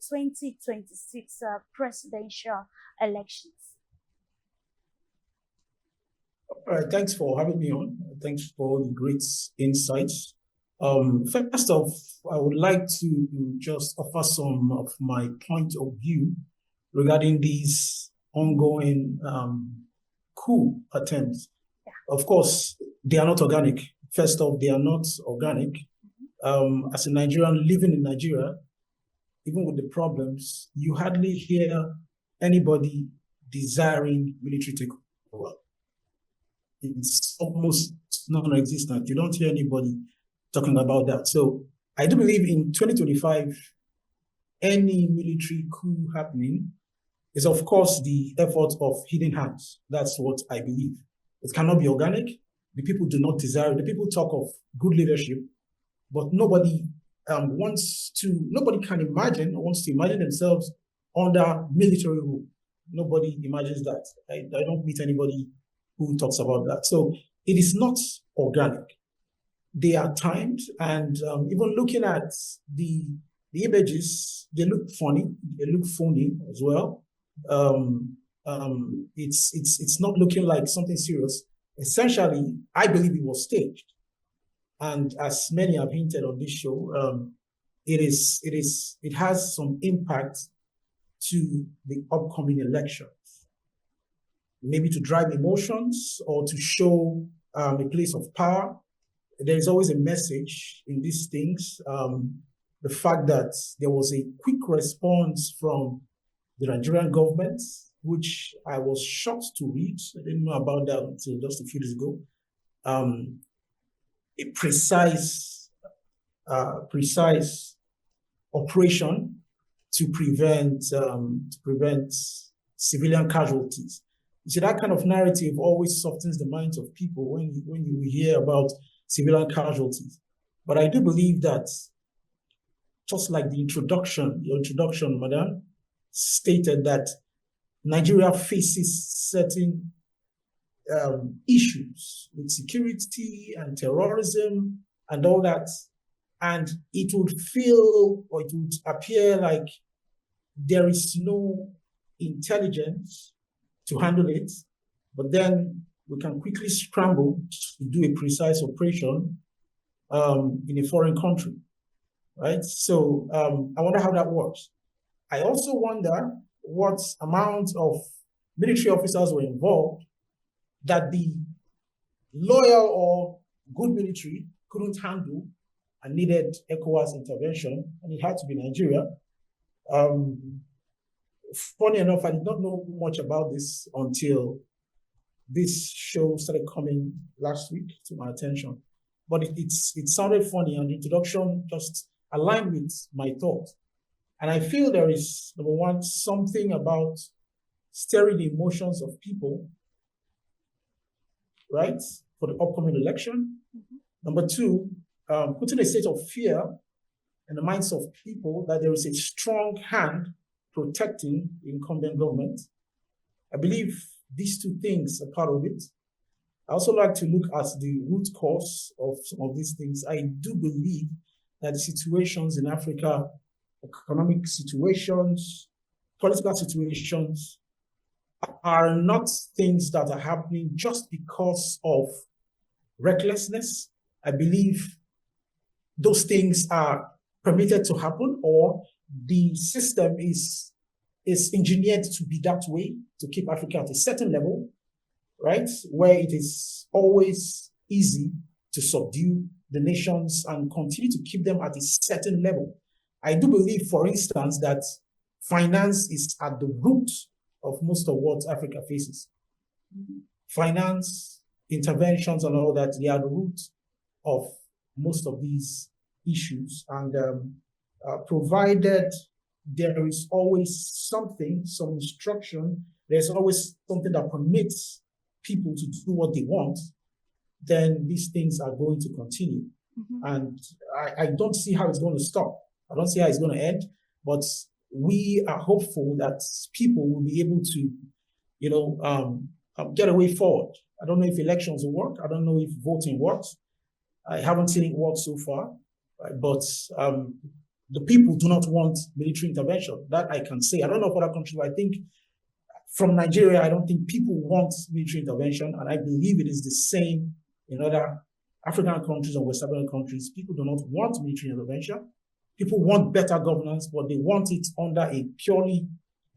2026 presidential elections. All right, thanks for having me on. Thanks for all the great insights. First off, I would like to just offer some of my point of view regarding these ongoing coup attempts. Yeah. Of course, they are not organic. First off, they are not organic. As a Nigerian living in Nigeria, even with the problems, you hardly hear anybody desiring military takeover. It's almost non-existent. You don't hear anybody talking about that. So I do believe in 2025, any military coup happening is, of course, the effort of hidden hands. That's what I believe. It cannot be organic. The people do not desire it. The people talk of good leadership, but nobody nobody can imagine or wants to imagine themselves under military rule. Nobody imagines that. I don't meet anybody who talks about that. So it is not organic. They are timed, and even looking at the images, they look funny. They look phony as well. It's not looking like something serious. Essentially, I believe it was staged, and as many have hinted on this show, it has some impact to the upcoming elections. Maybe to drive emotions or to show a place of power. There is always a message in these things. The fact that there was a quick response from the Nigerian government, which I was shocked to read. I didn't know about that until just a few days ago. A precise operation to prevent civilian casualties. You see, that kind of narrative always softens the minds of people when you hear about civilian casualties. But I do believe that, just like your introduction, Madam, stated that Nigeria faces certain issues with security and terrorism and all that, and it would appear like there is no intelligence to handle it, but then we can quickly scramble to do a precise operation in a foreign country, right? So I wonder how that works. I also wonder what amount of military officers were involved that the loyal or good military couldn't handle and needed ECOWAS intervention, and it had to be Nigeria. funny enough, I did not know much about this until this show started coming last week to my attention. But it sounded funny, and the introduction just aligned with my thought. And I feel there is, number one, something about stirring the emotions of people, right, for the upcoming election. Mm-hmm. Number two, putting a state of fear in the minds of people that there is a strong hand protecting the incumbent government. I believe these two things are part of it. I also like to look at the root cause of some of these things. I do believe that the situations in Africa, economic situations, political situations, are not things that are happening just because of recklessness. I believe those things are permitted to happen, or the system is engineered to be that way to keep Africa at a certain level, right? Where it is always easy to subdue the nations and continue to keep them at a certain level. I do believe, for instance, that finance is at the root of most of what Africa faces. Finance, interventions and all that, they are the root of most of these issues. And provided there is always something, some instruction, there's always something that permits people to do what they want, then these things are going to continue. Mm-hmm. And I don't see how it's going to stop. I don't see how it's going to end, but we are hopeful that people will be able to, get a way forward. I don't know if elections will work. I don't know if voting works. I haven't seen it work so far, but the people do not want military intervention. That I can say. I don't know for other countries, but I think from Nigeria, I don't think people want military intervention, and I believe it is the same in other African countries or West African countries. People do not want military intervention. People want better governance, but they want it under a purely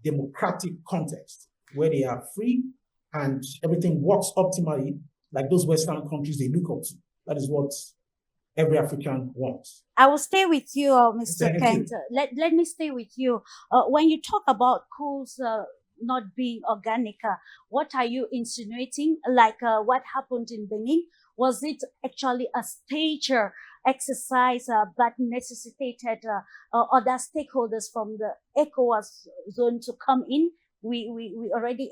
democratic context where they are free and everything works optimally, like those Western countries they look up to. That is what every African wants. I will stay with you, Mr. Kent. Let me stay with you. When you talk about coups not being organic, what are you insinuating? Like what happened in Benin? Was it actually a staged exercise that necessitated other stakeholders from the Ecowas zone to come in? We already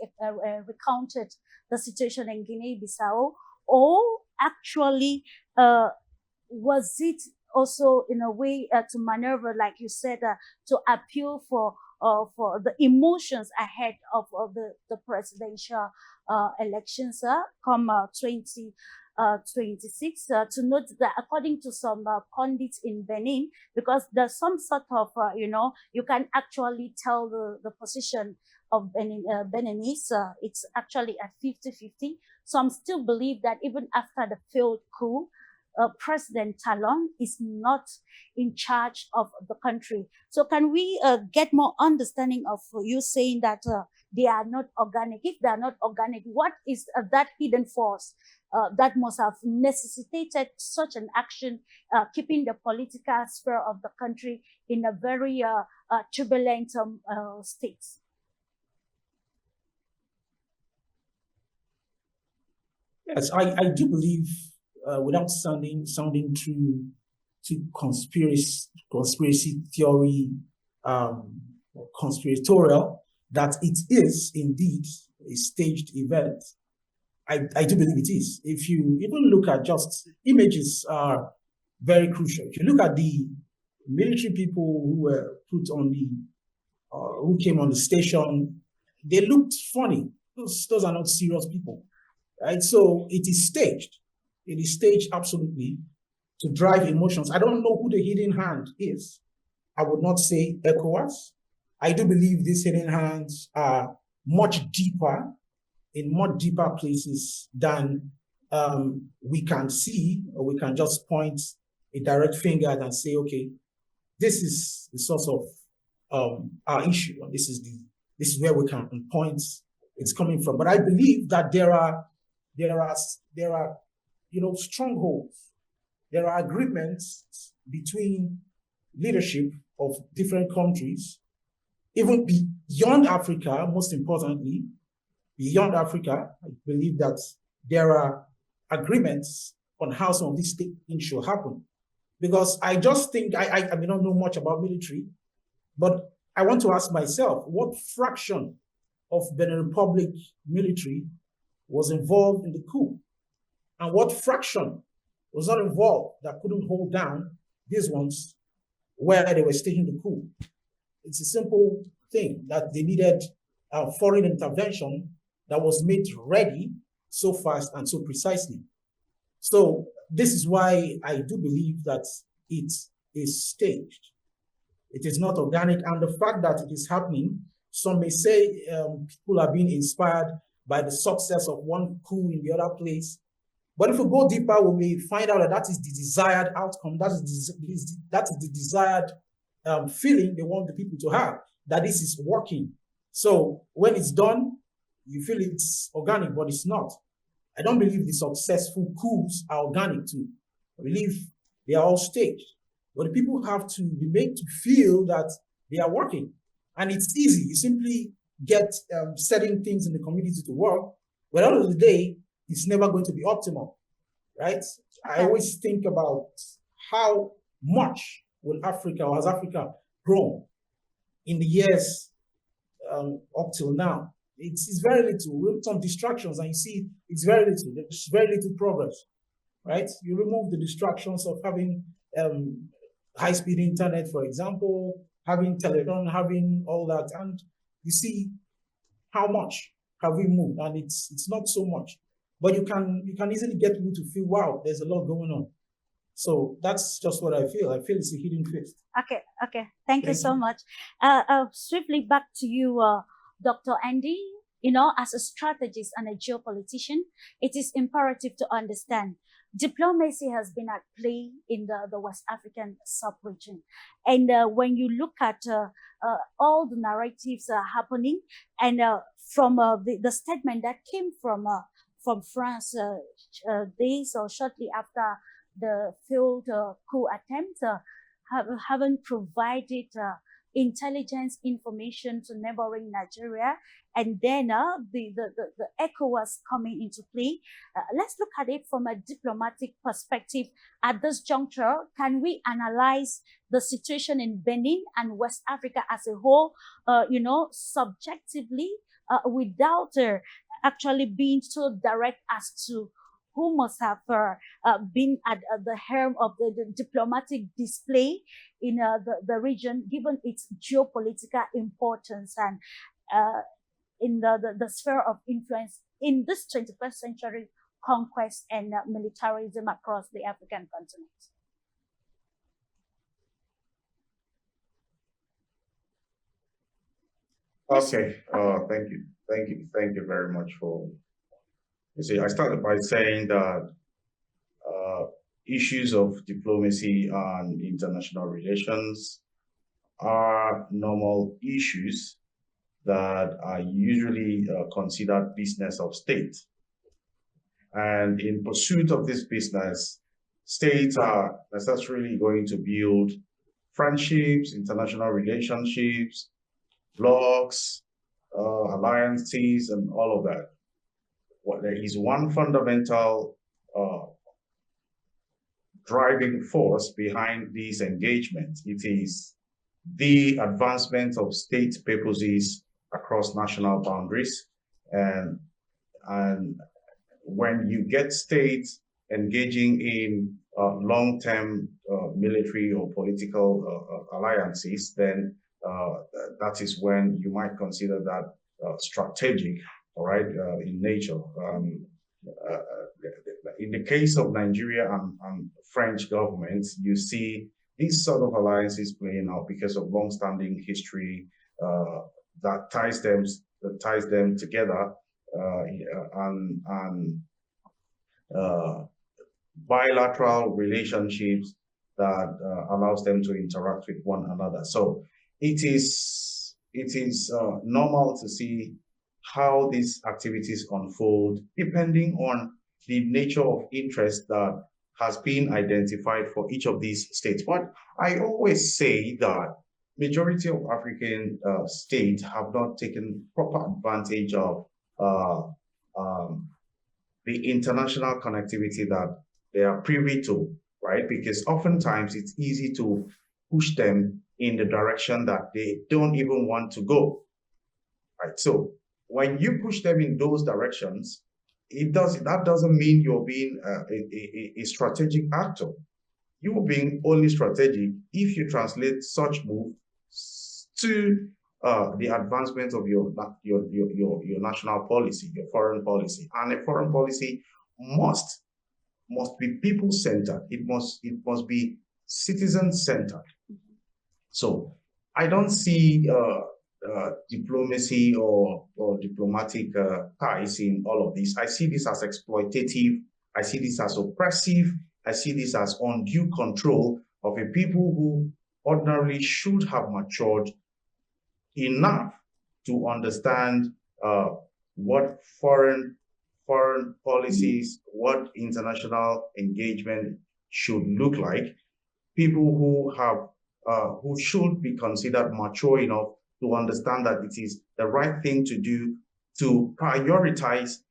recounted the situation in Guinea-Bissau. Or actually, was it also in a way to maneuver, like you said, to appeal for the emotions ahead of the presidential elections come 2026, to note that according to some pundits in Benin, because there's some sort of, you can actually tell the position of Benin'S, it's actually at 50-50. Some still believe that even after the failed coup, President Talon is not in charge of the country. So can we get more understanding of you saying that they are not organic? If they are not organic, what is that hidden force that must have necessitated such an action, keeping the political sphere of the country in a very turbulent state? Yes, I do believe, without sounding too conspiracy theory, conspiratorial, that it is indeed a staged event. I do believe it is. If you even look at just images are very crucial. If you look at the military people who were put on who came on the station, they looked funny. Those are not serious people, right? So it is staged. It is staged absolutely to drive emotions. I don't know who the hidden hand is. I would not say Ecowas. I do believe these hidden hands are much deeper, in much deeper places than we can see, or we can just point a direct finger and say, okay, this is the source of our issue, and this is where we can point it's coming from. But I believe that there are strongholds. There are agreements between leadership of different countries even beyond Africa, most importantly, beyond Africa, I believe that there are agreements on how some of these things should happen. Because I just think, I may not know much about military, but I want to ask myself, what fraction of Benin Republic military was involved in the coup? And what fraction was not involved that couldn't hold down these ones where they were staging the coup? It's a simple thing that they needed a foreign intervention that was made ready so fast and so precisely. So this is why I do believe that it is staged. It is not organic. And the fact that it is happening, some may say people are being inspired by the success of one coup in the other place. But if we go deeper, we may find out that that is the desired outcome. That is the desired feeling they want the people to have, that this is working. So when it's done, you feel it's organic, but it's not. I don't believe the successful coups are organic too. I believe they are all staged. But the people have to be made to feel that they are working. And it's easy. You simply get certain things in the community to work. But at the end of the day, it's never going to be optimal, right? I always think about how much will Africa, or has Africa grown in the years up till now. It's very little. With some distractions, and you see it's very little. There's very little progress, right? You remove the distractions of having high-speed internet, for example, having telephone, having all that, and you see how much have we moved, and it's not so much. But you can easily get people to feel, wow, there's a lot going on. So that's just what I feel. I feel it's a hidden fist. Okay. Thank you so much. Swiftly back to you, Dr. Andy. You know, as a strategist and a geopolitician, it is imperative to understand diplomacy has been at play in the West African sub-region. And when you look at all the narratives happening, and from the statement that came from France days or shortly after the failed coup attempt, haven't provided intelligence information to neighboring Nigeria, and then the Ecowas coming into play. Let's look at it from a diplomatic perspective. At this juncture, can we analyze the situation in Benin and West Africa as a whole, subjectively, without actually being so direct as to who must have been at the helm of the diplomatic display in the region, given its geopolitical importance and in the sphere of influence in this 21st century conquest and militarism across the African continent? Okay, thank you very much for. You see, I started by saying that issues of diplomacy and international relations are normal issues that are usually considered business of state. And in pursuit of this business, states are necessarily going to build friendships, international relationships, blocs, alliances, and all of that. There is one fundamental driving force behind these engagements. It is the advancement of state purposes across national boundaries. And when you get states engaging in long-term military or political alliances, then that is when you might consider that strategic, all right, in nature. In the case of Nigeria and French governments, you see these sort of alliances playing out because of long-standing history that ties them together, and bilateral relationships that allows them to interact with one another. So it is normal to see how these activities unfold depending on the nature of interest that has been identified for each of these states. But I always say that majority of African states have not taken proper advantage of the international connectivity that they are privy to, right? Because oftentimes it's easy to push them in the direction that they don't even want to go, right? So when you push them in those directions, that doesn't mean you're being a strategic actor. You are being only strategic if you translate such moves to the advancement of your national policy, your foreign policy, and a foreign policy must be people centered. It must be citizen centered. So I don't see diplomacy or diplomatic ties in all of this. I see this as exploitative. I see this as oppressive. I see this as undue control of a people who ordinarily should have matured enough to understand what foreign policies, what international engagement should look like. People who should be considered mature enough to understand that it is the right thing to do to prioritize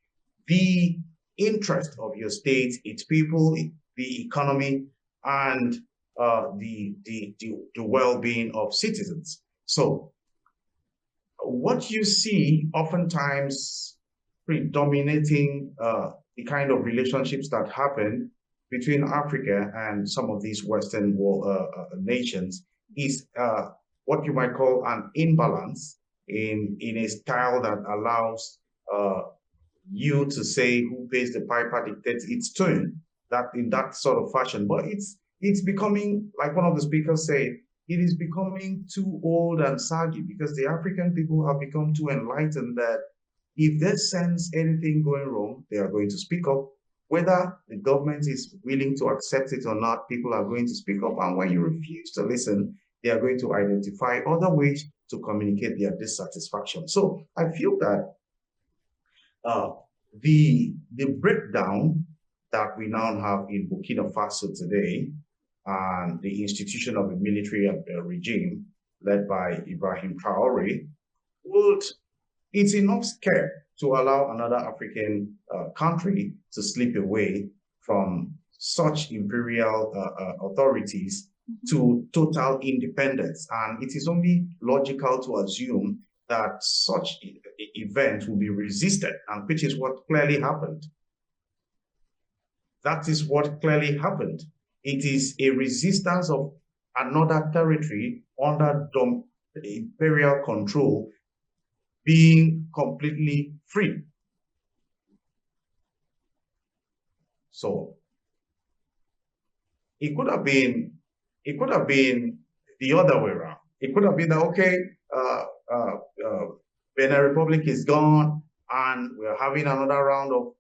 the interest of your state, its people, the economy, and the well-being of citizens. So what you see oftentimes predominating the kind of relationships that happen between Africa and some of these Western nations is what you might call an imbalance in a style that allows you to say who pays the piper dictates its tune, that in that sort of fashion. But it's becoming, like one of the speakers said, it is becoming too old and saggy because the African people have become too enlightened that if they sense anything going wrong, they are going to speak up. Whether the government is willing to accept it or not, people are going to speak up. And when you refuse to listen, they are going to identify other ways to communicate their dissatisfaction. So I feel that the breakdown that we now have in Burkina Faso today and the institution of a military regime led by Ibrahim Traore it's enough scare to allow another African country to slip away from such imperial authorities to total independence. And it is only logical to assume that such event will be resisted, and which is what clearly happened. That is what clearly happened. It is a resistance of another territory under imperial control being completely free. So it could have been the other way around. It could have been that, okay, Benin Republic is gone and we're having another round of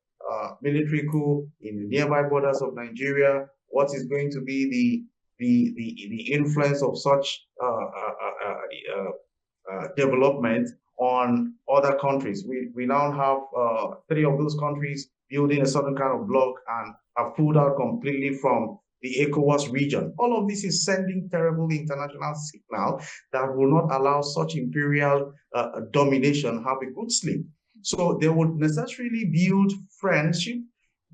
military coup in the nearby borders of Nigeria. What is going to be the influence of such development on other countries? We now have 3 of those countries building a certain kind of bloc and have pulled out completely from the Ecowas region. All of this is sending terrible international signal that will not allow such imperial domination have a good sleep. So they would necessarily build friendship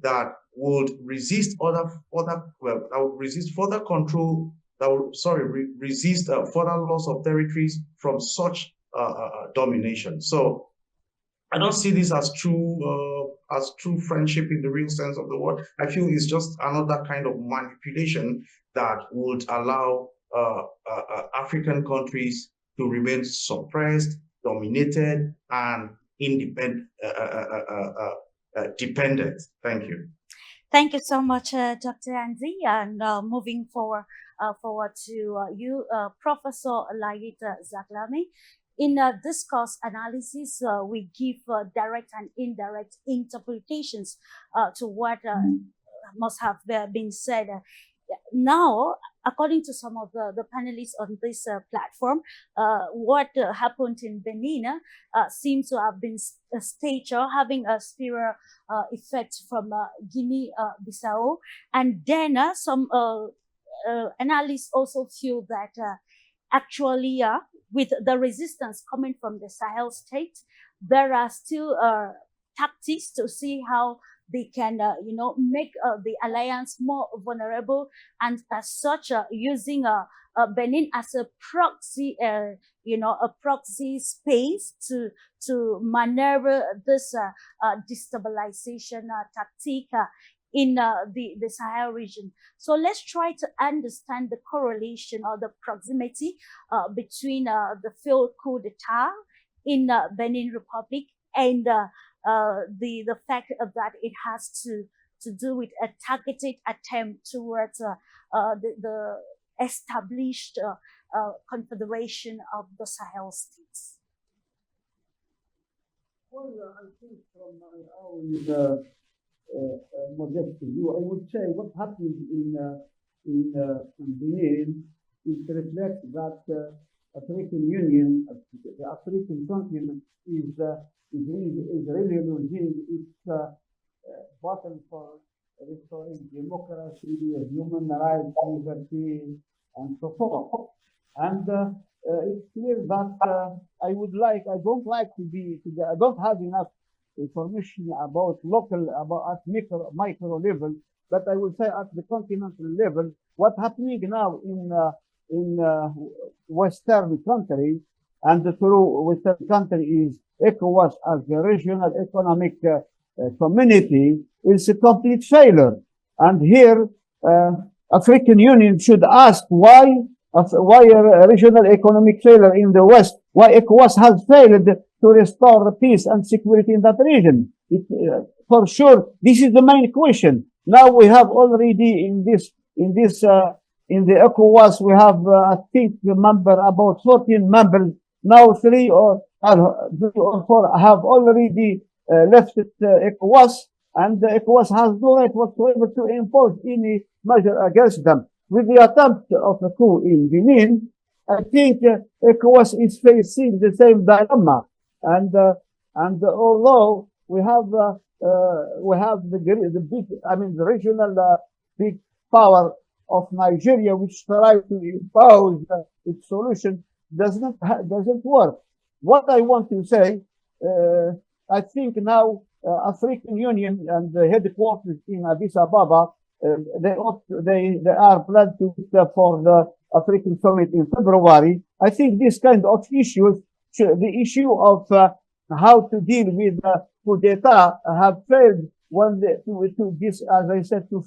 that would resist resist further control, that would resist further loss of territories from such domination. So I don't see this as true friendship in the real sense of the word. I feel it's just another kind of manipulation that would allow African countries to remain suppressed, dominated, and independent, dependent. Thank you. Thank you so much, Dr. Andy. And moving forward to you, Professor Layita Zaklami. In discourse analysis, we give direct and indirect interpretations to what must have been said. Now, according to some of the panelists on this platform, what happened in Benin seems to have been staged or having a spiral effect from Guinea-Bissau. And then some analysts also feel that Actually, with the resistance coming from the Sahel states, there are still tactics to see how they can, make the alliance more vulnerable, and as such, using Benin as a proxy, a proxy space to maneuver this destabilization tactic in the Sahel region. So let's try to understand the correlation or the proximity between the failed coup d'etat in Benin Republic and the fact that it has to do with a targeted attempt towards the established confederation of the Sahel states. Well, I think from my own modest view, I would say what happened in Benin, it reflects that African Union, the African continent is really losing its battle for restoring democracy, human rights, liberty, and so forth. And it's clear that I don't have enough information about at micro level, but I would say at the continental level, what's happening now in Western country, and through Western country is Ecowas as the regional economic community, is a complete failure. And here, African Union should ask why a regional economic failure in the West, why Ecowas has failed to restore peace and security in that region. For sure, this is the main question. Now we have already in the ECOWAS, we have, I think, about 14 members. Now 3 or 4 have already left ECOWAS, and the ECOWAS has no right whatsoever to impose any measure against them. With the attempt of a coup in Benin, I think ECOWAS is facing the same dilemma. And although we have the regional big power of Nigeria, which tries to impose its solution, doesn't work. What I want to say, I think now African Union and the headquarters in Addis Ababa, they are planned to for the African Summit in February. I think this kind of issues, the issue of how to deal with coup d'etat, have failed to this, as I said, to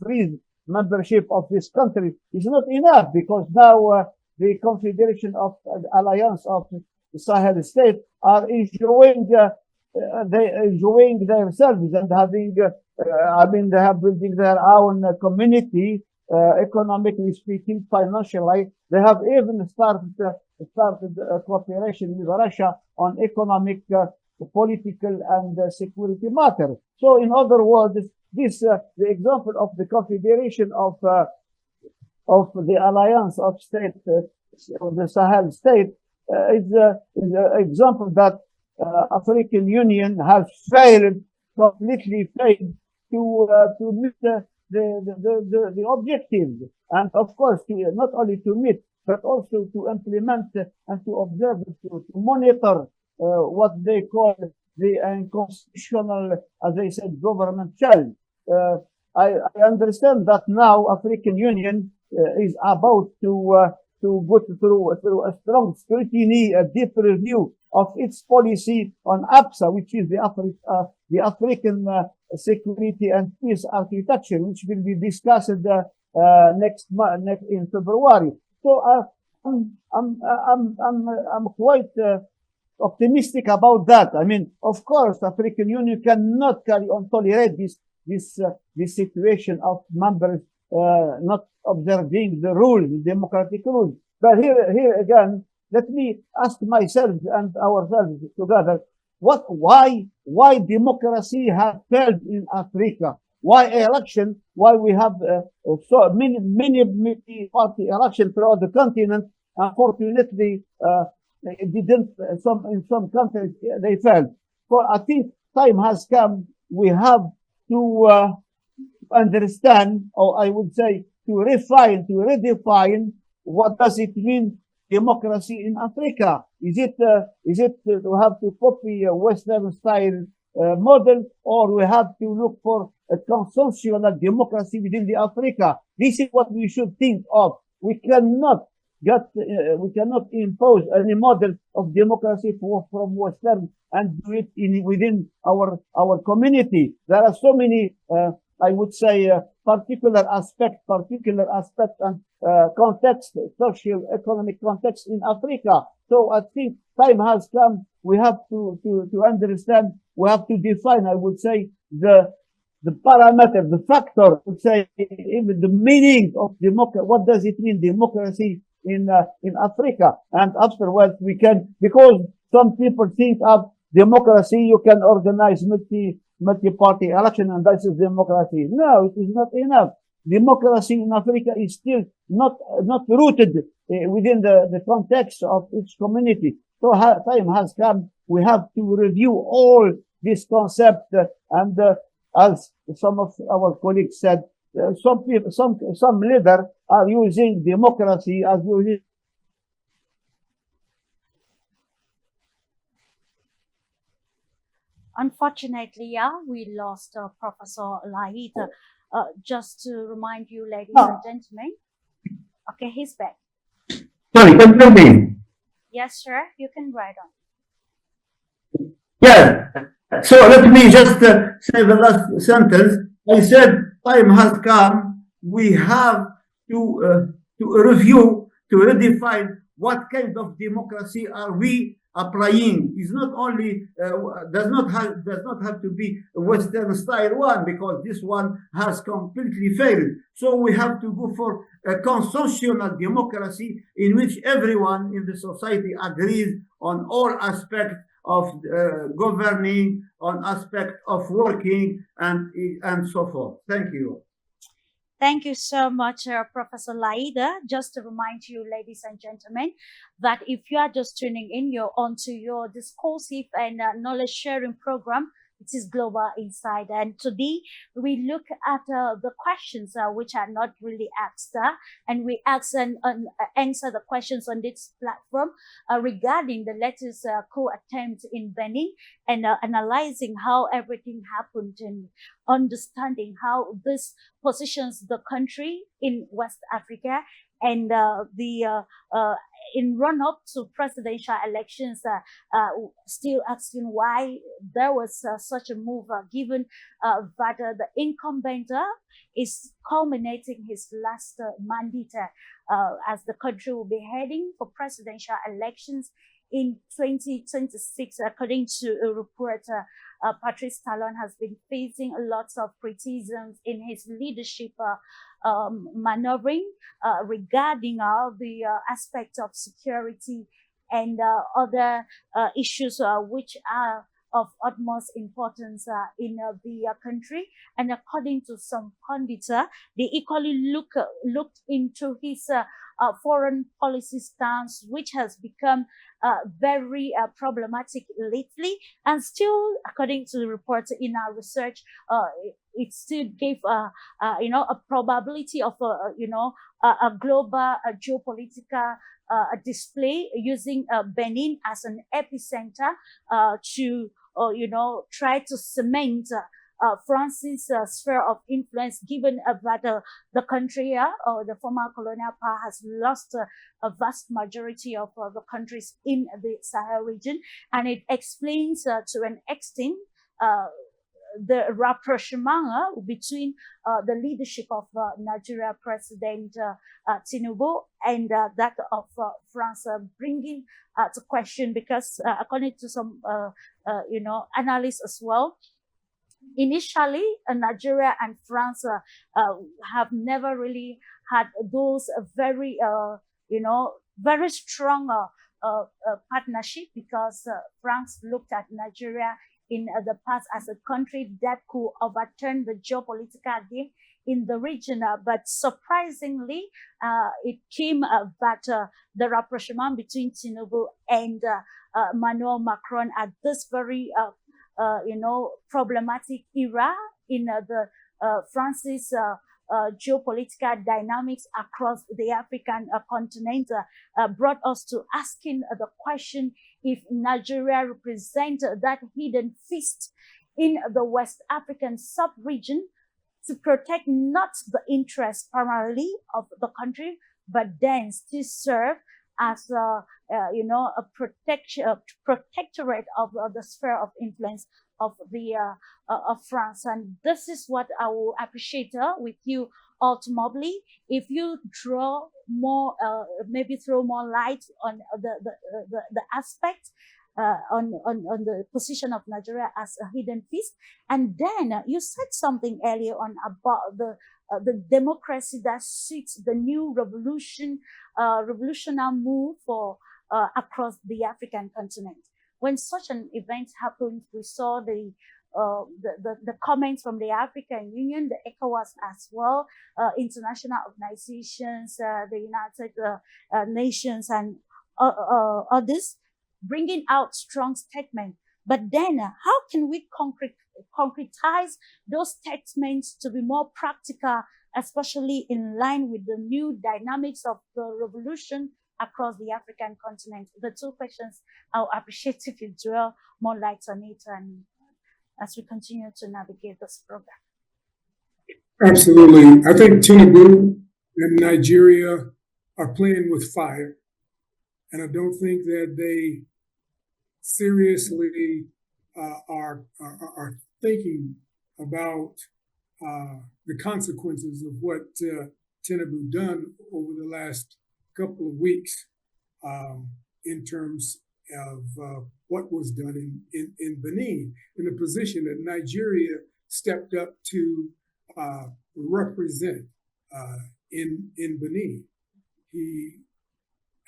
freeze membership of this country is not enough, because now the Confederation of Alliance of the Sahel State are enjoying themselves and having, they have building their own community, economically speaking, financially. They have even started cooperation with Russia on economic, political, and security matters. So, in other words, this the example of the Confederation of the Alliance of States of the Sahel State is an example that African Union has completely failed to meet the objectives, and of course not only to meet but also to implement and to observe, to monitor what they call the unconstitutional, as I said, government shell. I understand that now African Union is about to go through a strong scrutiny, a deep review of its policy on APSA, which is the African Security and Peace Architecture, which will be discussed next in February. So I'm quite optimistic about that. I mean, of course, African Union cannot carry on tolerate this situation of members not observing the rules, the democratic rules. But here again, let me ask myself and ourselves together, why democracy has failed in Africa? Why election? Why we have so many party election throughout the continent? Unfortunately, it didn't. In some countries they failed. So I think time has come. We have to understand, or I would say, to redefine what does it mean democracy in Africa? Is it to have to copy a Western style model, or we have to look for a consensual democracy within the Africa? This is what we should think of. We cannot impose any model of democracy from Western and do it within our community. There are so many, I would say, particular aspect and context, social, economic context in Africa. So I think time has come. We have to understand. We have to define, I would say, the parameter, the factor, I would say, even the meaning of democracy. What does it mean, democracy in Africa? And afterwards we can, because some people think of democracy, you can organize multi-party election and that is democracy. No, it is not enough. Democracy in Africa is still not rooted within the context of its community. So time has come. We have to review all this concept, and as some of our colleagues said, some leaders are using democracy as using. Unfortunately, we lost Professor Laid. Just to remind you, ladies and gentlemen. Okay, he's back. Sorry, can you hear me? Yes, sir. You can write on. Yes. So let me just say the last sentence. I said time has come. We have to review, to redefine what kind of democracy are we applying. Is not only does not have to be a Western style one, because this one has completely failed. So we have to go for a consensual democracy in which everyone in the society agrees on all aspects of governing, on aspect of working, and so forth. Thank you. Thank you so much, Professor Laida. Just to remind you, ladies and gentlemen, that if you are just tuning in, you're onto your discursive and knowledge sharing program. It is Global Insight, and today we look at the questions which are not really asked, and we ask and answer the questions on this platform regarding the latest coup attempt in Benin, and analyzing how everything happened and understanding how this positions the country in West Africa and in run-up to presidential elections, still asking why there was such a move, given that the incumbent is culminating his last mandate, as the country will be heading for presidential elections in 2026. According to a report, Patrice Talon has been facing lots of criticisms in his leadership maneuvering regarding the aspects of security and other issues which are of utmost importance in the country. And according to some pundits, they equally looked into his foreign policy stance, which has become very problematic lately. And still, according to the reports in our research, it still gave a probability of a global geopolitical display, using Benin as an epicenter to try to cement France's sphere of influence, given that the country or the former colonial power has lost a vast majority of the countries in the Sahel region. And it explains to an extent the rapprochement between the leadership of Nigeria President Tinubu and that of France, bringing to question, because according to some analysts as well, initially Nigeria and France have never really had those very very strong partnership, because France looked at Nigeria in the past as a country that could overturn the geopolitical game in the region. But surprisingly, it came that the rapprochement between Tinubu and Emmanuel Macron at this very problematic era in the France's geopolitical dynamics across the African continent brought us to asking the question if Nigeria represents that hidden fist in the West African sub-region to protect not the interests primarily of the country, but then still serve as a protectorate of the sphere of influence of the of France. And this is what I will appreciate with you ultimately. If you draw more, maybe throw more light on the aspect on the position of Nigeria as a hidden fist. And then you said something earlier on about the democracy that suits the new revolutionary move for across the African continent. When such an event happened, we saw the comments from the African Union, the Ecowas as well, international organizations, the United Nations, and others, bringing out strong statements. But then, how can we concretize those statements to be more practical, especially in line with the new dynamics of the revolution across the African continent? The two questions I'll appreciate if you draw more light on it, and as we continue to navigate this program. Absolutely. I think Tinubu and Nigeria are playing with fire. And I don't think that they seriously are thinking about the consequences of what Tinubu done over the last couple of weeks in terms of what was done in Benin, in the position that Nigeria stepped up to represent in Benin. He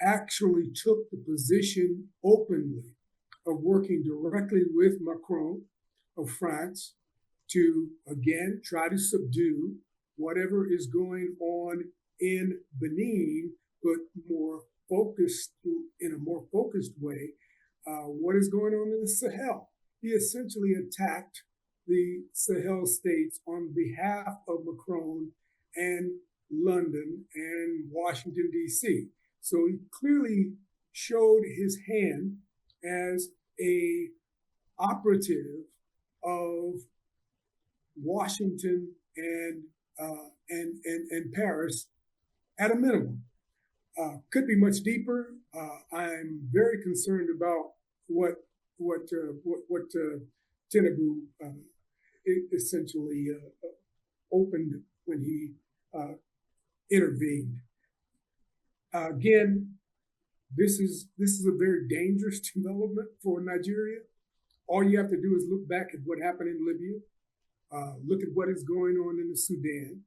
actually took the position openly of working directly with Macron of France to, again, try to subdue whatever is going on in Benin, but more focused, in a more focused way, what is going on in the Sahel. He essentially attacked the Sahel states on behalf of Macron and London and Washington, D.C. So he clearly showed his hand as a operative of Washington and Paris at a minimum. Could be much deeper. I'm very concerned about what Tinubu essentially opened when he intervened. Again, this is a very dangerous development for Nigeria. All you have to do is look back at what happened in Libya. Look at what is going on in the Sudan.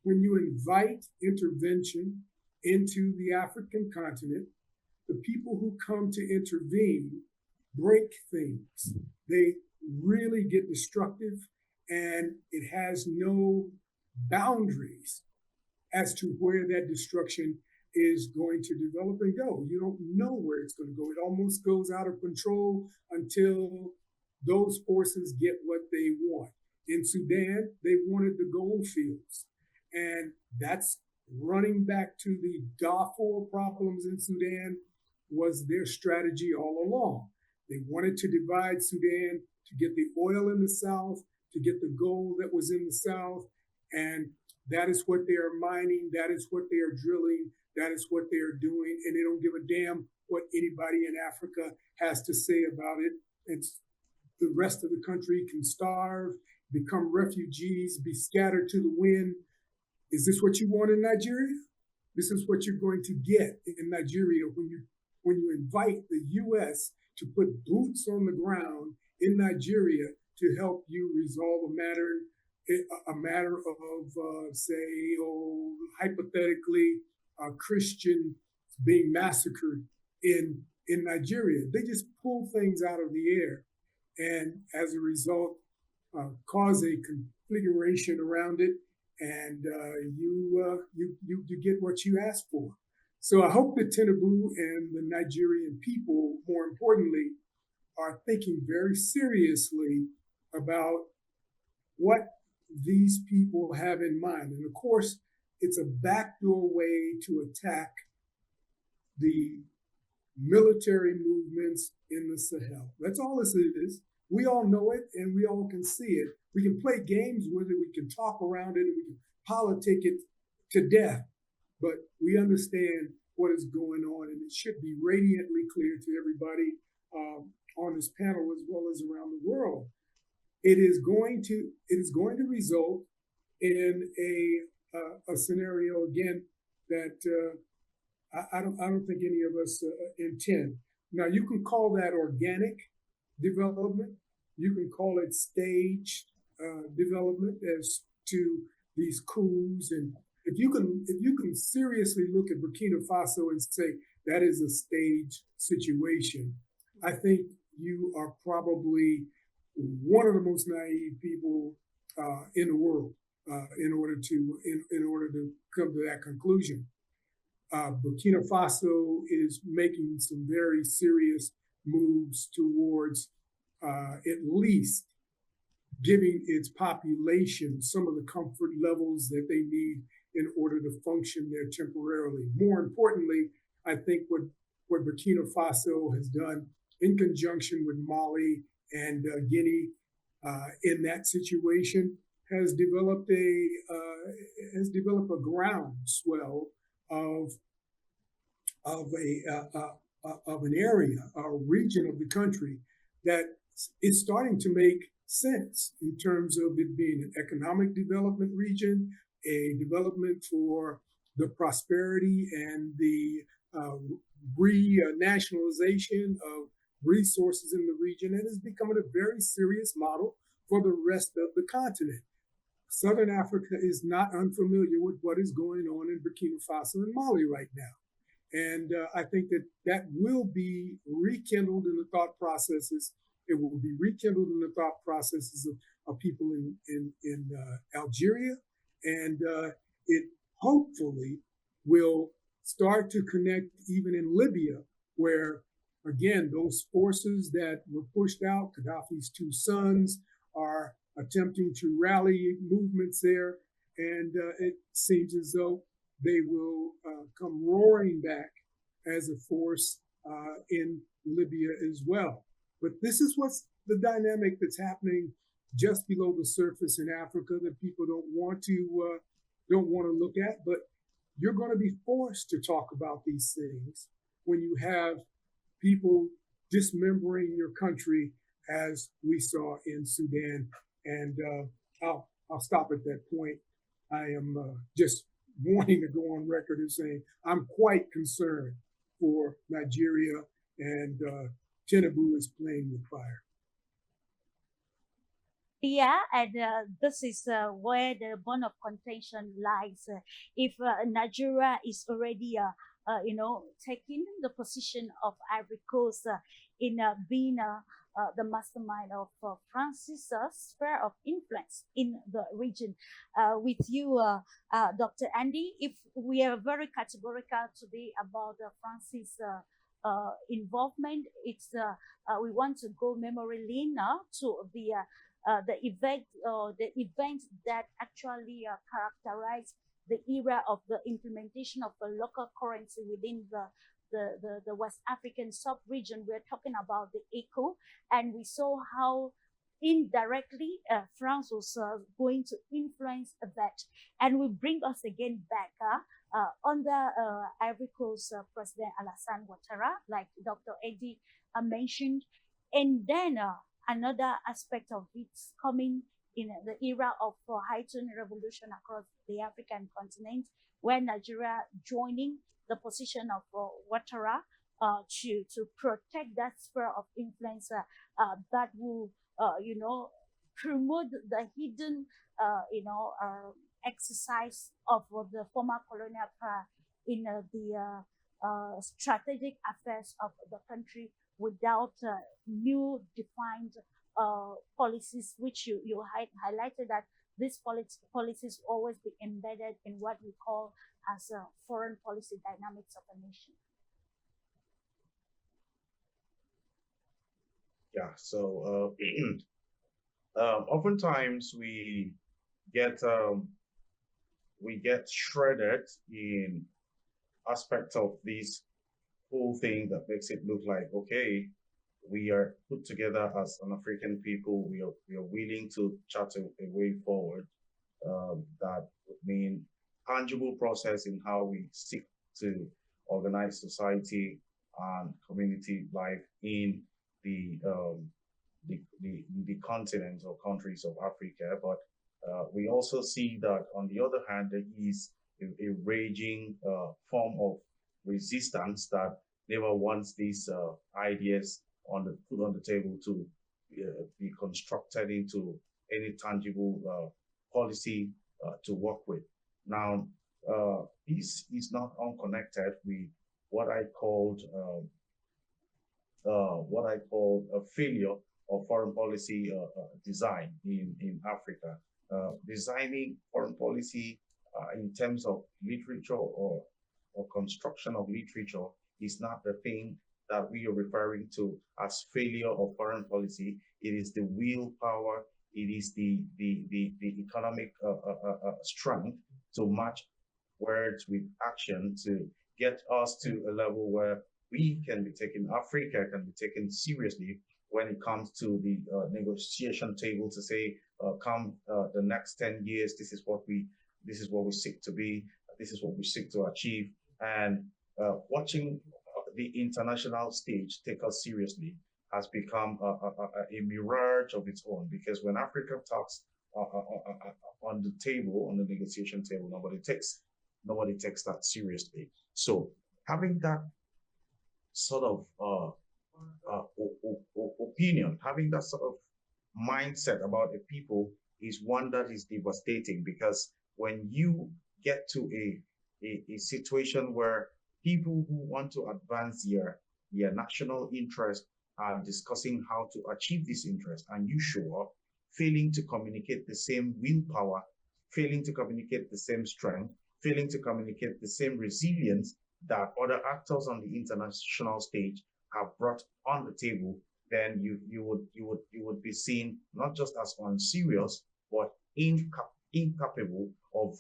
When you invite intervention into the African continent, the people who come to intervene break things. They really get destructive, and it has no boundaries as to where that destruction is going to develop and go. You don't know where it's going to go. It almost goes out of control until those forces get what they want. In Sudan, they wanted the gold fields, and that's running back to the Darfur problems in Sudan was their strategy all along. They wanted to divide Sudan to get the oil in the south, to get the gold that was in the south, and that is what they are mining, that is what they are drilling, that is what they are doing, and they don't give a damn what anybody in Africa has to say about it. It's the rest of the country can starve, become refugees, be scattered to the wind. Is this what you want in Nigeria? This is what you're going to get in Nigeria when you invite the U.S. to put boots on the ground in Nigeria to help you resolve a matter of, hypothetically, Christian being massacred in Nigeria. They just pull things out of the air, and as a result, cause a configuration around it, and you get what you ask for. So I hope that Tinubu and the Nigerian people, more importantly, are thinking very seriously about what these people have in mind. And of course, it's a backdoor way to attack the military movements in the Sahel. That's all this is. We all know it and we all can see it. We can play games with it, we can talk around it, and we can politic it to death. But we understand what is going on, and it should be radiantly clear to everybody on this panel as well as around the world. It is going to result in a scenario again that I don't think any of us intend. Now, you can call that organic development. You can call it staged development as to these coups. And if you can seriously look at Burkina Faso and say that is a staged situation, I think you are probably one of the most naive people in the world in order to come to that conclusion. Burkina Faso is making some very serious moves towards at least giving its population some of the comfort levels that they need in order to function there temporarily. More importantly, I think what Burkina Faso has done in conjunction with Mali and Guinea in that situation has developed a groundswell of an area, a region of the country that is starting to make sense in terms of it being an economic development region, a development for the prosperity and the re-nationalization of resources in the region, and is becoming a very serious model for the rest of the continent. Southern Africa is not unfamiliar with what is going on in Burkina Faso and Mali right now. And I think that will be rekindled in the thought processes. It will be rekindled in the thought processes of people in Algeria. And it hopefully will start to connect even in Libya, where, again, those forces that were pushed out, Gaddafi's two sons, are attempting to rally movements there. And it seems as though they will come roaring back as a force in Libya as well. But this is what's the dynamic that's happening just below the surface in Africa that people don't want to look at. But you're going to be forced to talk about these things when you have people dismembering your country, as we saw in Sudan. And I'll stop at that point. I am just wanting to go on record as saying I'm quite concerned for Nigeria, and Tinubu is playing with fire. Yeah, and this is where the bone of contention lies. If Nigeria is already, taking the position of Ivory Coast in being the mastermind of France's sphere of influence in the region. With you, Dr. Andy, if we are very categorical today about France's involvement, it's we want to go memory lane now to the event that actually characterized the era of the implementation of the local currency within the West African sub-region. We're talking about the Ecowas, and we saw how indirectly France was going to influence that, and will bring us again back under Ivory Coast President Alassane Ouattara, like Dr. Eddie mentioned, and then another aspect of it coming in the era of heightened revolution across the African continent, where Nigeria joining the position of Ouattara to protect that sphere of influence that will, promote the hidden, exercise of the former colonial power in the strategic affairs of the country without new defined policies, which you highlighted that these policies always be embedded in what we call as foreign policy dynamics of a nation. Yeah, so oftentimes we get shredded in aspects of this whole thing that makes it look like, okay, we are put together as an African people. We are willing to chart a way forward that would mean tangible process in how we seek to organize society and community life in the continent or countries of Africa. But we also see that on the other hand, there is a raging form of resistance that never wants these ideas put on the table to be constructed into any tangible policy to work with. Now, this is not unconnected with what I called a failure of foreign policy design in Africa. Designing foreign policy in terms of literature or construction of literature is not the thing that we are referring to as failure of foreign policy. It is the willpower, it is the economic strength to match words with action to get us to a level where we can be taken, Africa can be taken seriously when it comes to the negotiation table to say, come the next 10 years, this is what we seek to be, this is what we seek to achieve. And watching the international stage take us seriously has become a mirage of its own, because when Africa talks on the table, on the negotiation table, nobody takes that seriously. So having that sort of opinion, having that sort of mindset about a people is one that is devastating, because when you get to a situation where people who want to advance their national interest are discussing how to achieve this interest, and you show up failing to communicate the same willpower, failing to communicate the same strength, failing to communicate the same resilience that other actors on the international stage have brought on the table, then you would be seen not just as unserious, but incapable of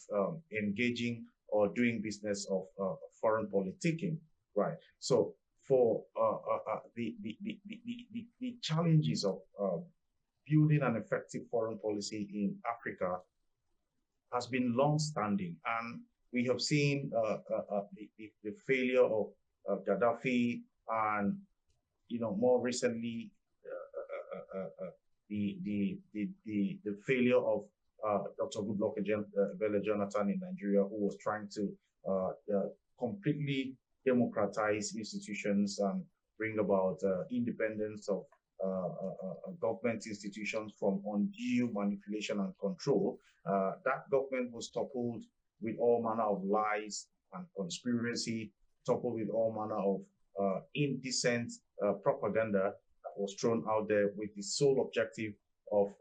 engaging or doing business of foreign politicking, right? So for the challenges of building an effective foreign policy in Africa has been long-standing, and we have seen the failure of Gaddafi, and more recently the failure of Dr. Goodluck Ebele Jonathan in Nigeria, who was trying to completely democratize institutions and bring about independence of government institutions from undue manipulation and control. That government was toppled with all manner of lies and conspiracy, toppled with all manner of indecent propaganda that was thrown out there with the sole objective of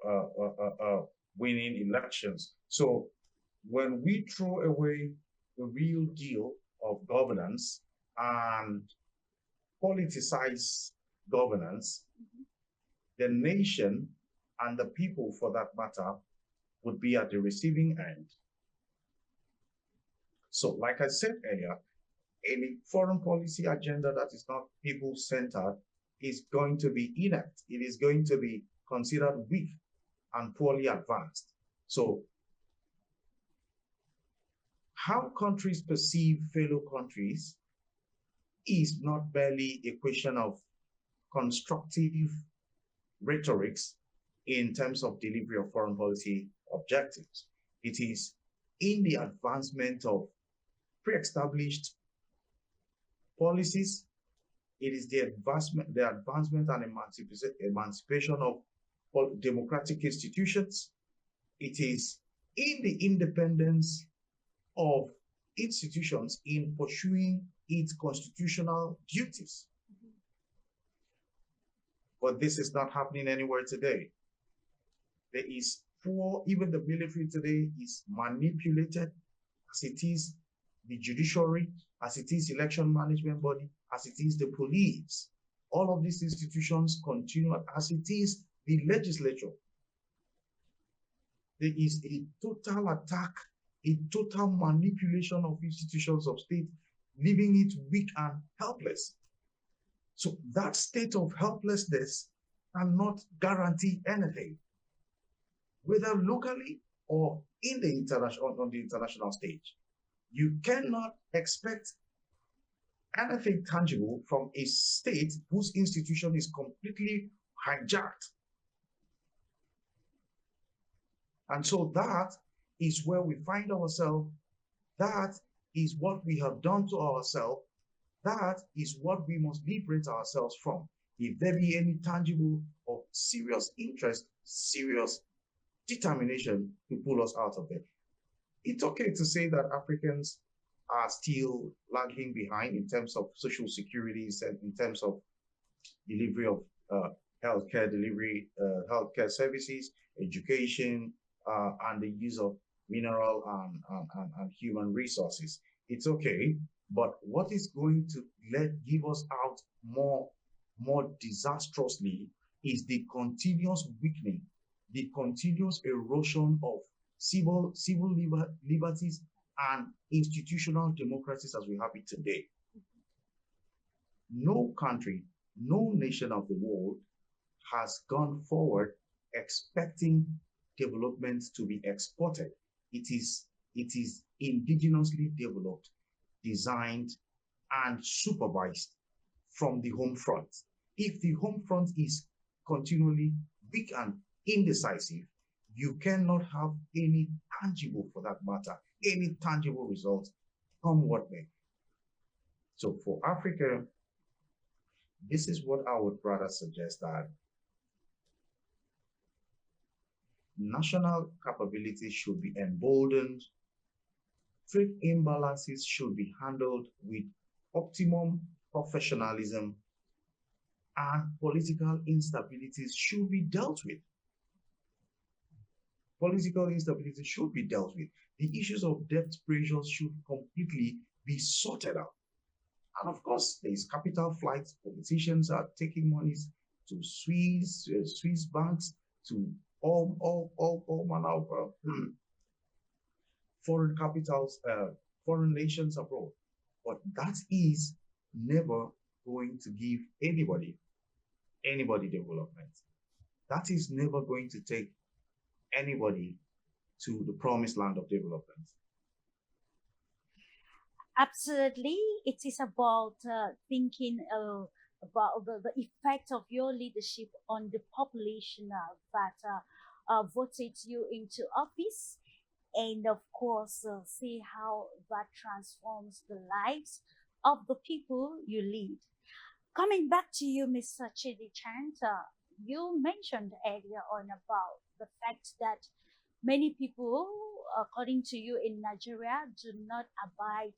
winning elections. So when we throw away the real deal of governance and politicize governance, the nation and the people, for that matter, would be at the receiving end. So, like I said earlier, any foreign policy agenda that is not people-centered is going to be inept. It is going to be considered weak and poorly advanced. So, how countries perceive fellow countries is not barely a question of constructive rhetorics in terms of delivery of foreign policy objectives. It is in the advancement of pre-established policies. It is the advancement and emancipation of democratic institutions. It is in the independence of institutions in pursuing its constitutional duties. But this is not happening anywhere today. There is even the military today is manipulated, as it is the judiciary, as it is election management body, as it is the police. All of these institutions continue as it is the legislature. There is a total attack, a total manipulation of institutions of state, leaving it weak and helpless. So that state of helplessness cannot guarantee anything, whether locally or in the on the international stage. You cannot expect anything tangible from a state whose institution is completely hijacked. And so that is where we find ourselves. That is what we have done to ourselves. That is what we must liberate ourselves from. If there be any tangible or serious interest, serious determination to pull us out of it. It's okay to say that Africans are still lagging behind in terms of social security and in terms of delivery of healthcare services, education, and the use of mineral and human resources. It's okay, but what is going to give us out more disastrously is the continuous weakening, the continuous erosion of civil liberties and institutional democracies as we have it today. No country, no nation of the world has gone forward expecting development to be exported. It is indigenously developed, designed, and supervised from the home front. If the home front is continually weak and indecisive, you cannot have any tangible, for that matter, any tangible results, come what may. So for Africa, this is what I would rather suggest, that national capabilities should be emboldened, trade imbalances should be handled with optimum professionalism, and political instabilities should be dealt with. Political instability should be dealt with. The issues of debt pressures should completely be sorted out. And of course, there is capital flight. Politicians are taking monies to Swiss banks, to all manner of foreign capitals, foreign nations abroad. But that is never going to give anybody development. That is never going to take anybody to the promised land of development. Absolutely, it is about thinking about the effect of your leadership on the population that voted you into office, and of course, see how that transforms the lives of the people you lead. Coming back to you, Mr. Chidi Chant, you mentioned earlier on about the fact that many people, according to you in Nigeria, do not abide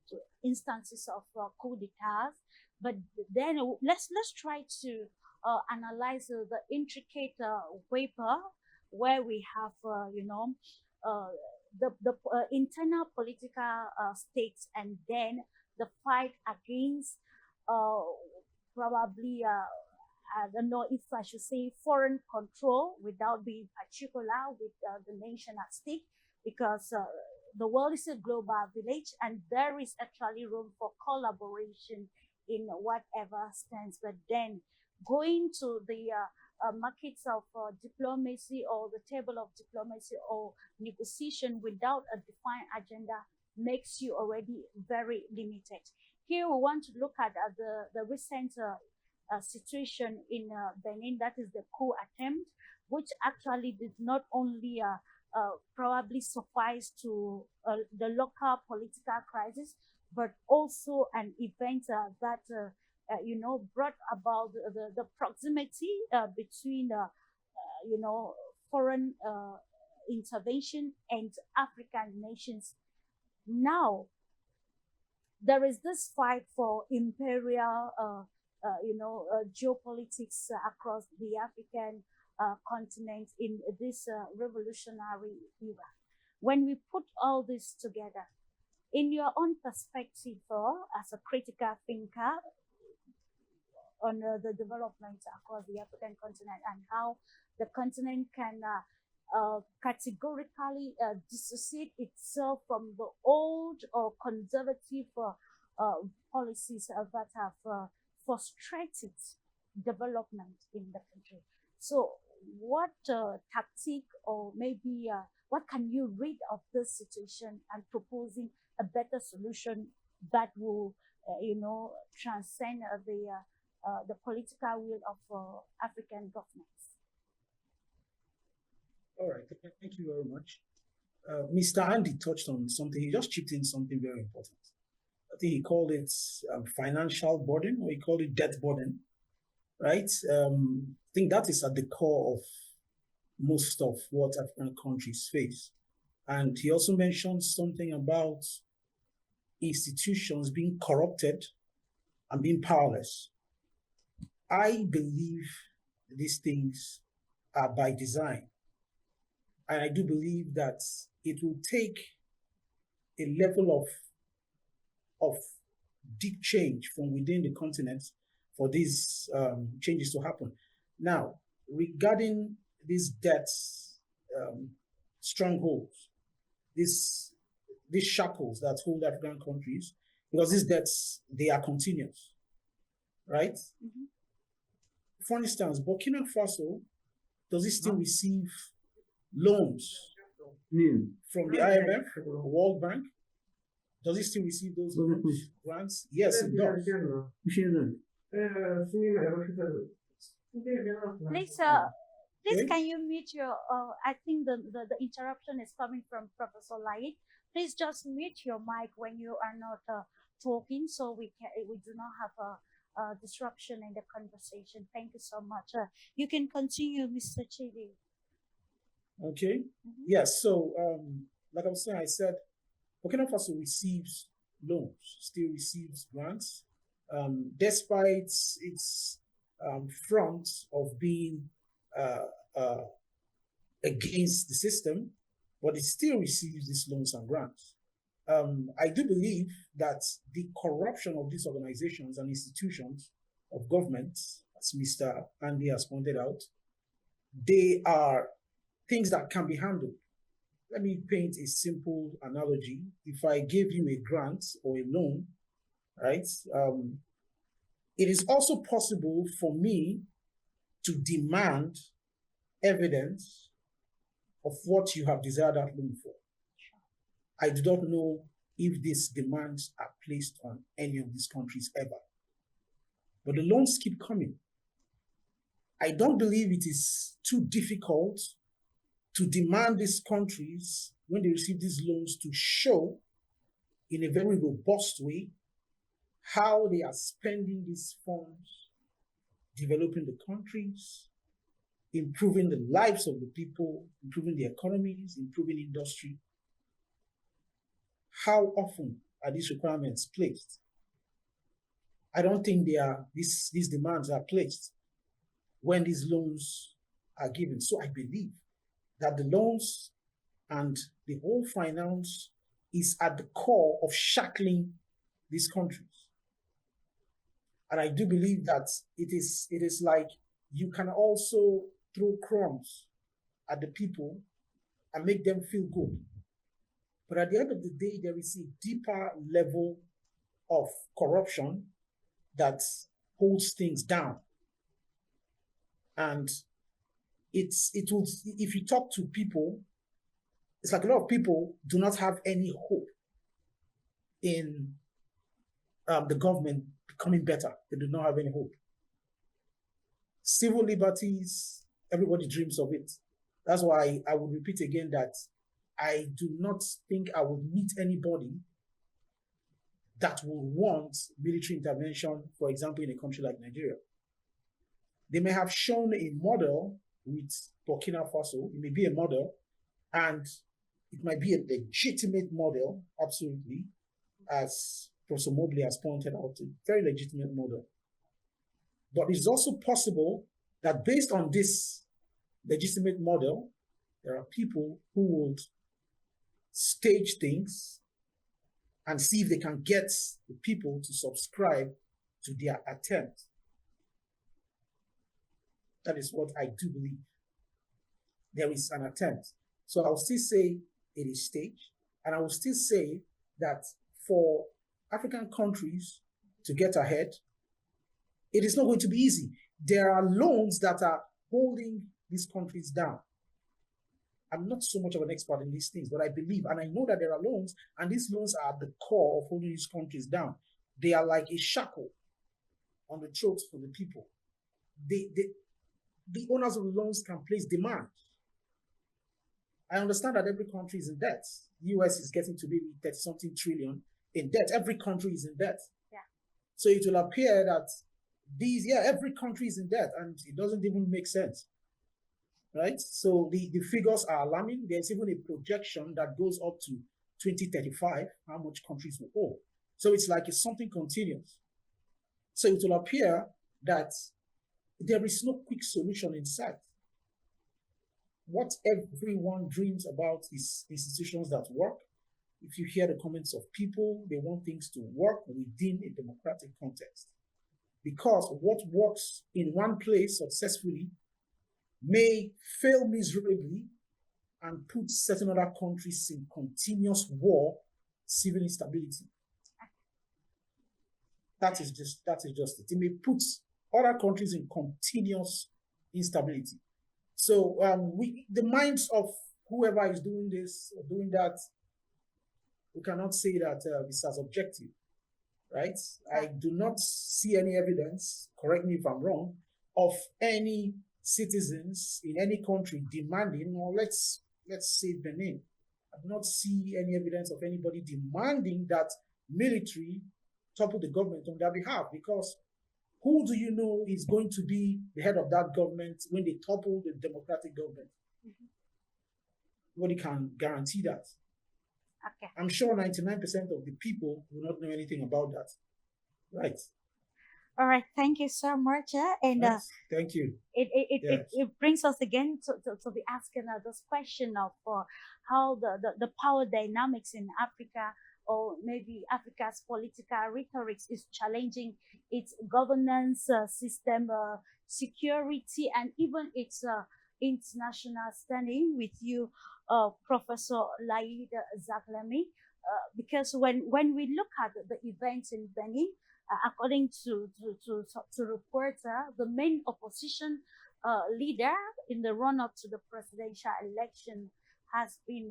to instances of coup d'etats. But then let's try to analyze the intricate paper where we have, uh, the internal political states, and then the fight against uh, probably I don't know if I should say foreign control without being particular with the nation at stake, because the world is a global village and there is actually room for collaboration in whatever stands. But then going to the markets of diplomacy or the table of diplomacy or negotiation without a defined agenda makes you already very limited. Here we want to look at the recent situation in Benin, that is the coup attempt, which actually did not only probably suffice to the local political crisis, but also an event that brought about the proximity between foreign intervention and African nations. Now there is this fight for imperial geopolitics across the African continent in this revolutionary era. When we put all this together, in your own perspective, as a critical thinker on the development across the African continent and how the continent can categorically dissociate itself from the old or conservative policies that have frustrated development in the country. So, what tactic or maybe what can you read of this situation and proposing a better solution that will, transcend the political will of African governments? All right, thank you very much. Mr. Andy touched on something. He just chipped in something very important. I think he called it financial burden, or he called it debt burden, right? I think that is at the core of most of what African countries face. And he also mentioned something about institutions being corrupted and being powerless. I believe these things are by design. And I do believe that it will take a level of deep change from within the continent for these changes to happen. Now, regarding these debts, strongholds, these shackles that hold African countries, because these debts, they are continuous, right? Mm-hmm. For instance, Burkina Faso, does it still receive loans from the IMF, World Bank? Does it still receive those loans, grants? Yes, it does. Please, can you mute your? I think the interruption is coming from Professor Laik. Please just mute your mic when you are not talking, so we do not have a disruption in the conversation. Thank you so much. You can continue, Mr. Chidi. Okay. Mm-hmm. Yes. So, like I was saying, I said Burkina Faso receives loans, still receives grants, despite its front of being against the system, but it still receives these loans and grants. I do believe that the corruption of these organizations and institutions of government, as Mr. Andy has pointed out, they are things that can be handled. Let me paint a simple analogy. If I give you a grant or a loan, right, it is also possible for me to demand evidence of what you have desired that loan for. I do not know if these demands are placed on any of these countries ever. But the loans keep coming. I don't believe it is too difficult to demand these countries, when they receive these loans, to show in a very robust way how they are spending these funds, developing the countries, improving the lives of the people, improving the economies, improving industry. How often are these requirements placed? I don't think these demands are placed when these loans are given. So I believe that the loans and the whole finance is at the core of shackling these countries. And I do believe that it is like you can also throw crumbs at the people and make them feel good. But at the end of the day, there is a deeper level of corruption that holds things down. And it will, if you talk to people, it's like a lot of people do not have any hope in the government becoming better. They do not have any hope. Civil liberties, everybody dreams of it. That's why I would repeat again that I do not think I would meet anybody that will want military intervention, for example, in a country like Nigeria. They may have shown a model with Burkina Faso. It may be a model, and it might be a legitimate model, absolutely, as Professor Mobley has pointed out, a very legitimate model. But it's also possible that based on this legitimate model, there are people who would stage things and see if they can get the people to subscribe to their attempt. That is what I do believe. there is an attempt. So I will still say it is staged, and I will still say that for African countries to get ahead, it is not going to be easy. There are loans that are holding these countries down. I'm not so much of an expert in these things, but I believe, and I know that there are loans, and these loans are at the core of holding these countries down. They are like a shackle on the throats for the people. The owners of the loans can place demand. I understand that every country is in debt. The US is getting to maybe 30-something trillion in debt. Every country is in debt. Yeah. So it will appear that every country is in debt, and it doesn't even make sense. Right? So the figures are alarming. There's even a projection that goes up to 2035, how much countries will owe. So it's like it's something continuous. So it will appear that there is no quick solution in sight. What everyone dreams about is institutions that work. If you hear the comments of people, they want things to work within a democratic context. Because what works in one place successfully may fail miserably and put certain other countries in continuous war, civil instability. That is just it. It may put other countries in continuous instability. So the minds of whoever is doing this or doing that, we cannot say that it's as objective, right? I do not see any evidence, correct me if I'm wrong, of any citizens in any country demanding, or let's say Benin, I do not see any evidence of anybody demanding that military topple the government on their behalf, because who do you know is going to be the head of that government when they topple the democratic government? Mm-hmm. Nobody can guarantee that. Okay. I'm sure 99% of the people will not know anything about that. Right. All right. Thank you so much. And thank you. It brings us again to be asking this question of how the power dynamics in Africa, or maybe Africa's political rhetoric, is challenging its governance system, security, and even its international standing. With you, Professor Laid Zaklami, because when we look at the events in Benin, according to reports, the main opposition leader in the run-up to the presidential election has been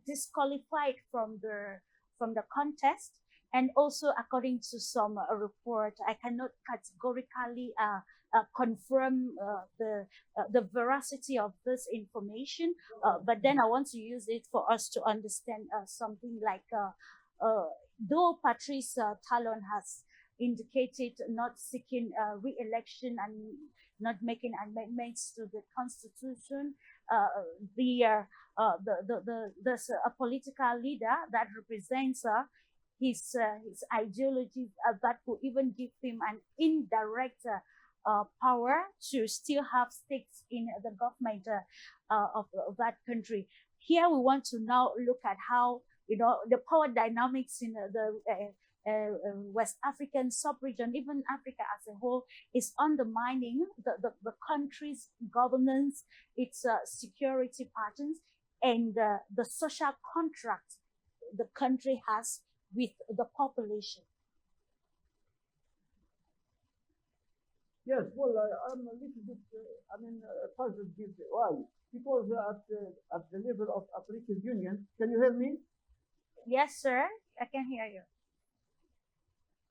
disqualified from the contest. And also, according to some report, I cannot categorically confirm the veracity of this information, but then I want to use it for us to understand something like though Patrice Talon has indicated not seeking re-election and not making amendments to the constitution, there's a political leader that represents his ideology that will even give him an indirect power to still have stakes in the government of that country. Here we want to now look at how the power dynamics in the West African sub-region, even Africa as a whole, is undermining the country's governance, its security patterns, and the social contract the country has with the population. Yes, well, I'm a little bit, puzzled with why. Because at the level of African Union, can you hear me? Yes, sir, I can hear you.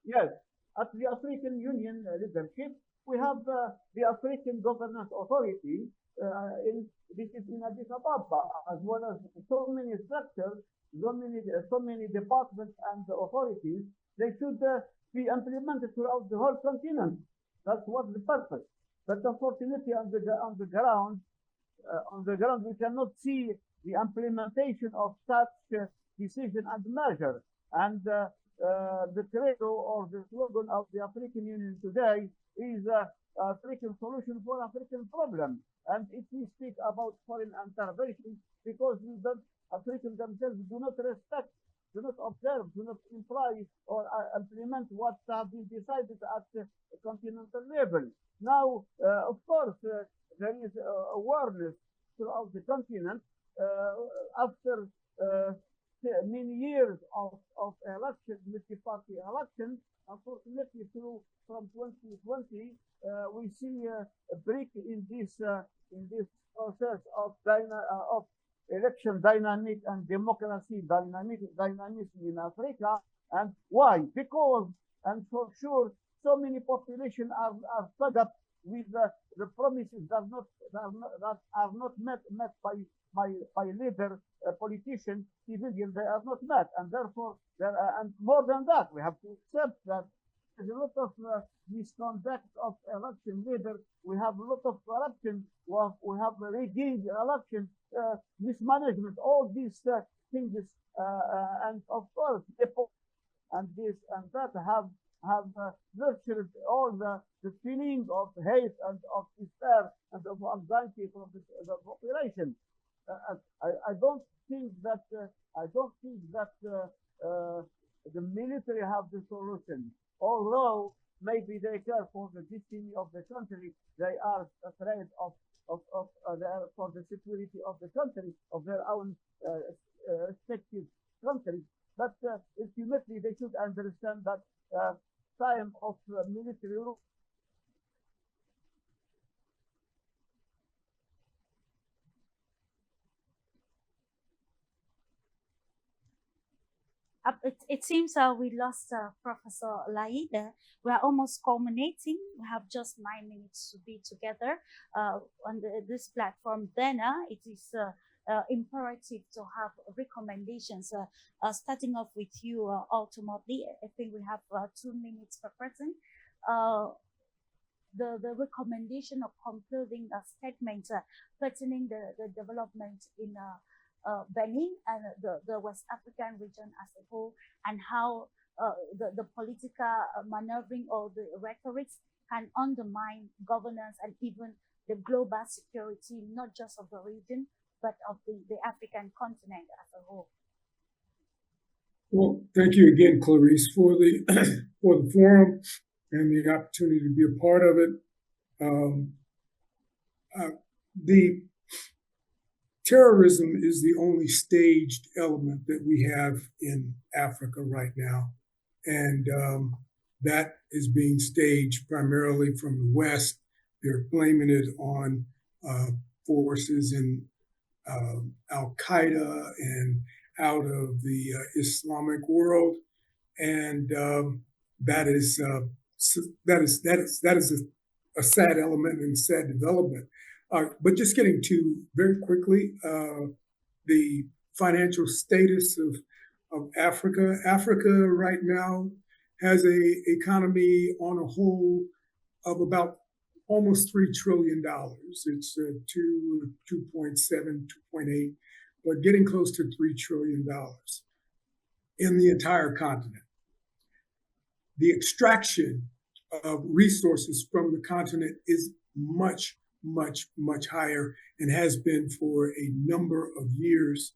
Yes, at the African Union leadership, we have the African Governance Authority. This is in Addis Ababa, as well as so many structures, so many departments and authorities. They should be implemented throughout the whole continent. That's what the purpose. But unfortunately, on the ground, we cannot see the implementation of such decision and measure. And the credo or the slogan of the African Union today is African solution for African problem. And if we speak about foreign intervention, because Africans themselves do not respect, do not observe, do not imply or implement what have been decided at the continental level. Now, of course, there is awareness throughout the continent after many years of election, multi-party election. Unfortunately, from 2020, we see a break in this process of election dynamic and democracy dynamism in Africa. And why? Because, and for sure, so many population are fed up with the promises that are not met by leader, politician, civilian. They are not met, and therefore, and more than that, we have to accept that there's a lot of misconduct of election leader. We have a lot of corruption. We have rigging election, mismanagement, all these things, and of course, and this and that have nurtured all the feeling of hate and of despair and of anxiety from the population. I don't think that the military have the solution. Although maybe they care for the destiny of the country, they are afraid of for the security of the country, of their own respective country. But ultimately, they should understand that time of military rule. It seems we lost Professor Laida. We are almost culminating. We have just 9 minutes to be together on this platform. Then it is imperative to have recommendations. Starting off with you, ultimately, I think we have 2 minutes per person. The recommendation of concluding a statement pertaining the development in Benin and the West African region as a whole, and how the political maneuvering or the rhetorics can undermine governance and even the global security, not just of the region, but of the African continent as a whole. Well, thank you again, Clarice, for the for the forum and the opportunity to be a part of it. The terrorism is the only staged element that we have in Africa right now. And that is being staged primarily from the West. They're blaming it on forces in Al-Qaeda and out of the Islamic world. And that is a sad element and sad development. But just getting to very quickly the financial status of Africa. Africa right now has an economy on a whole of about almost $3 trillion. It's 2.7, 2.8, but getting close to $3 trillion in the entire continent. The extraction of resources from the continent is much, much, much higher and has been for a number of years.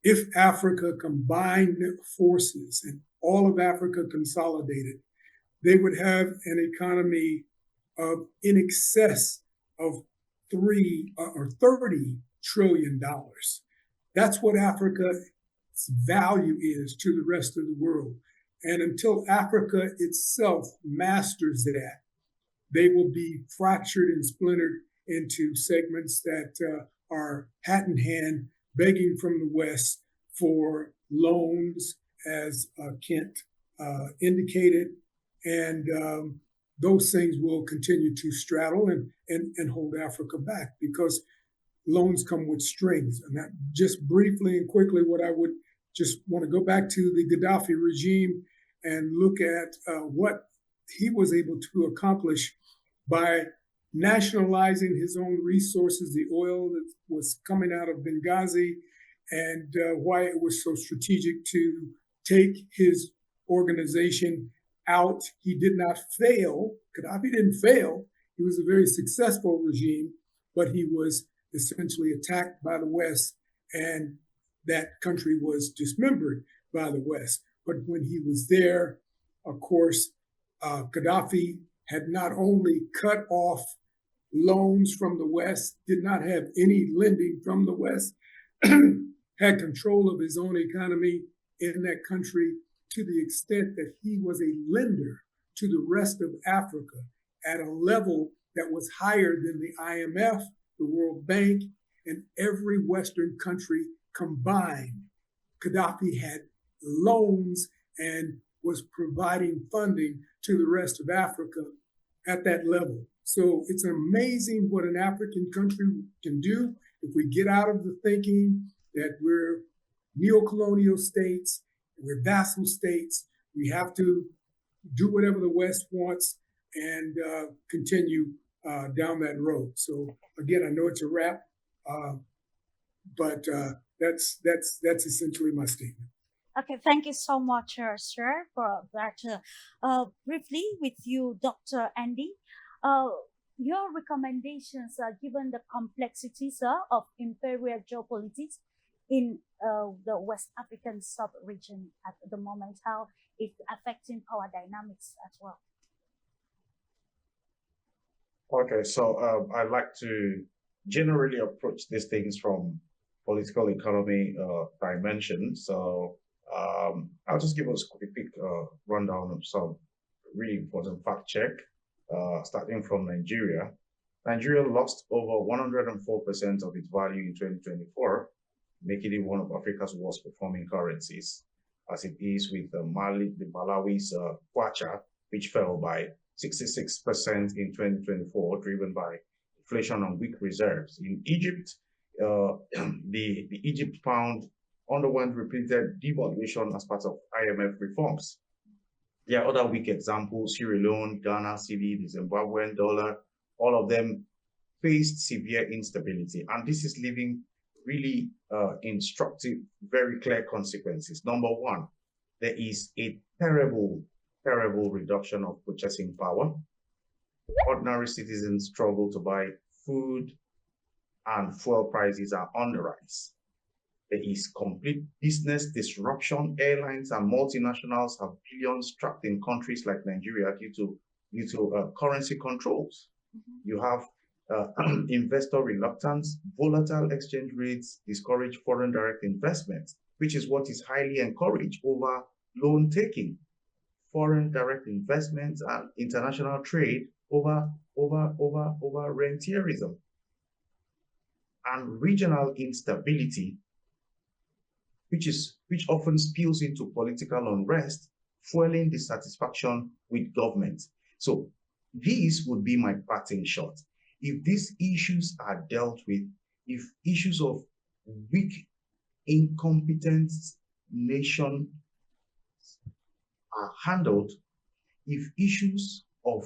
If Africa combined forces and all of Africa consolidated, they would have an economy of in excess of $30 trillion. That's what Africa's value is to the rest of the world. And until Africa itself masters that, they will be fractured and splintered into segments that are hat in hand, begging from the West for loans, as Kent indicated. And those things will continue to straddle and hold Africa back, because loans come with strings. And that, just briefly and quickly, what I would just want to go back to the Gaddafi regime and look at what he was able to accomplish by nationalizing his own resources, the oil that was coming out of Benghazi, and why it was so strategic to take his organization out. He did not fail. Gaddafi didn't fail. He was a very successful regime, but he was essentially attacked by the West, and that country was dismembered by the West. But when he was there, of course, Gaddafi had not only cut off loans from the West, did not have any lending from the West, had control of his own economy in that country to the extent that he was a lender to the rest of Africa at a level that was higher than the IMF, the World Bank, and every Western country combined. Gaddafi had loans and was providing funding to the rest of Africa at that level. So it's amazing what an African country can do if we get out of the thinking that we're neo-colonial states, we're vassal states, we have to do whatever the West wants and continue down that road. So again, I know it's a wrap, but that's essentially my statement. Okay, thank you so much, sir, for that. Briefly, with you, Dr. Andy, your recommendations, given the complexities of imperial geopolitics in the West African sub-region at the moment, how it's affecting power dynamics as well. Okay, so I like to generally approach these things from political economy dimension. So I'll just give us a quick rundown of some really important fact check, starting from Nigeria. Nigeria lost over 104% of its value in 2024, making it one of Africa's worst performing currencies, as it is with the Malawi's kwacha, which fell by 66% in 2024, driven by inflation and weak reserves. In Egypt, the Egypt pound underwent repeated devaluation as part of IMF reforms. There are other weak examples: Sierra Leone, Ghana, cedi, the Zimbabwean dollar. All of them faced severe instability, and this is leaving really instructive, very clear consequences. Number one, there is a terrible reduction of purchasing power. Ordinary citizens struggle to buy food, and fuel prices are on the rise. There is complete business disruption. Airlines and multinationals have billions trapped in countries like Nigeria due to currency controls. You have investor reluctance. Volatile exchange rates discourage foreign direct investment, which is what is highly encouraged over loan taking. Foreign direct investments and international trade over rentierism. And regional instability, which often spills into political unrest, fueling dissatisfaction with government. So these would be my parting shot. If these issues are dealt with, if issues of weak, incompetent nation are handled, if issues of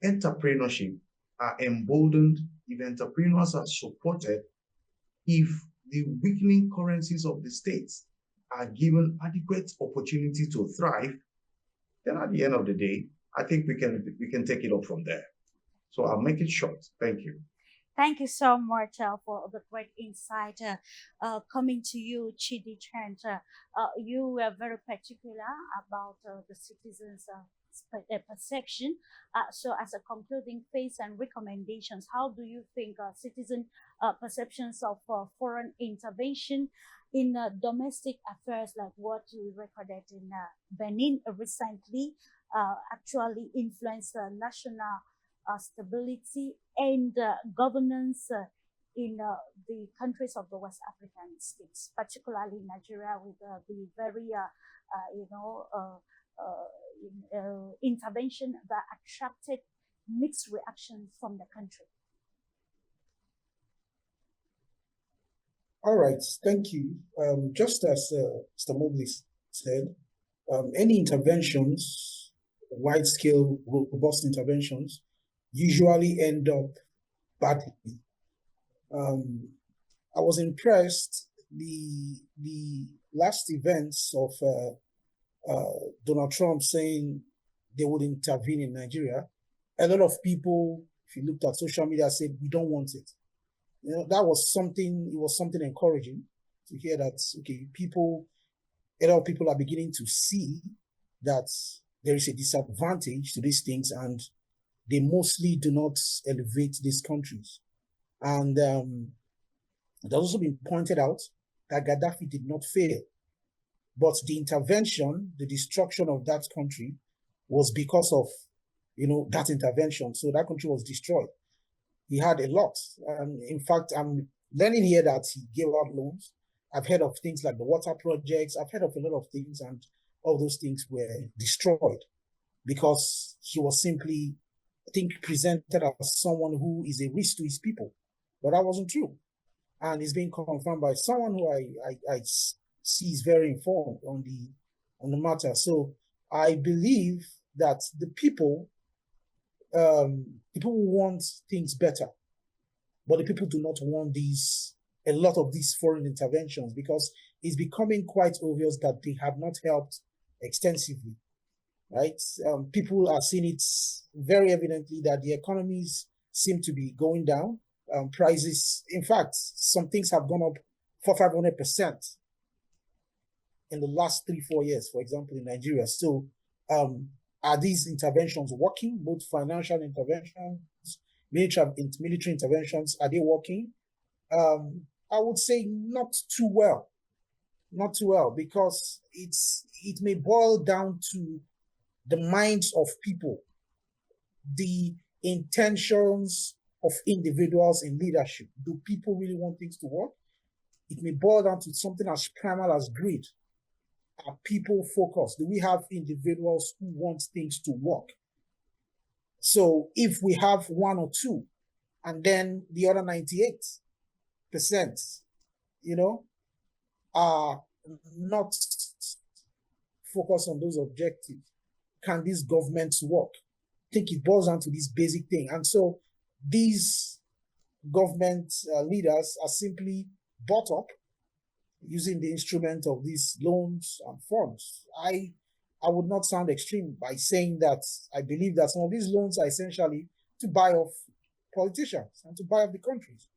entrepreneurship are emboldened, if entrepreneurs are supported, if the weakening currencies of the states are given adequate opportunity to thrive, then at the end of the day, I think we can take it up from there. So I'll make it short. Thank you. Thank you so much for the great insight. Coming to you, Chidi Trent, you were very particular about the citizens' perception. So as a concluding phase and recommendations, how do you think citizen perceptions of foreign intervention in domestic affairs, like what we recorded in Benin recently, actually influence national stability and governance in the countries of the West African states, particularly Nigeria, with the very, intervention that attracted mixed reactions from the country? All right, thank you. Just as Mr. Mobley said, any interventions, wide-scale, robust interventions, usually end up badly. I was impressed the last events of Donald Trump saying they would intervene in Nigeria. A lot of people, if you looked at social media, said we don't want it. You know, that was something. It was something encouraging to hear that. Okay, a lot of people are beginning to see that there is a disadvantage to these things, and they mostly do not elevate these countries. And it has also been pointed out that Gaddafi did not fail. But the intervention, the destruction of that country was because of, that intervention. So that country was destroyed. He had a lot. In fact, I'm learning here that he gave out loans. I've heard of things like the water projects. I've heard of a lot of things, and all those things were destroyed because he was simply, I think, presented as someone who is a risk to his people. But that wasn't true. And it's being confirmed by someone who I see is very informed on the matter. So I believe that the people want things better, but the people do not want a lot of these foreign interventions, because it's becoming quite obvious that they have not helped extensively, right? People are seeing it very evidently that the economies seem to be going down. Prices, in fact, some things have gone up 400-500% in the last 3-4 years, for example, in Nigeria. So are these interventions working, both financial interventions, military interventions, are they working? I would say not too well. Not too well, because it may boil down to the minds of people, the intentions of individuals in leadership. Do people really want things to work? It may boil down to something as primal as greed. Are people focused? Do we have individuals who want things to work? So if we have 1 or 2, and then the other 98%, are not focused on those objectives, can these governments work? I think it boils down to this basic thing. And so these government leaders are simply bought up using the instrument of these loans and funds. I would not sound extreme by saying that I believe that some of these loans are essentially to buy off politicians and to buy off the countries.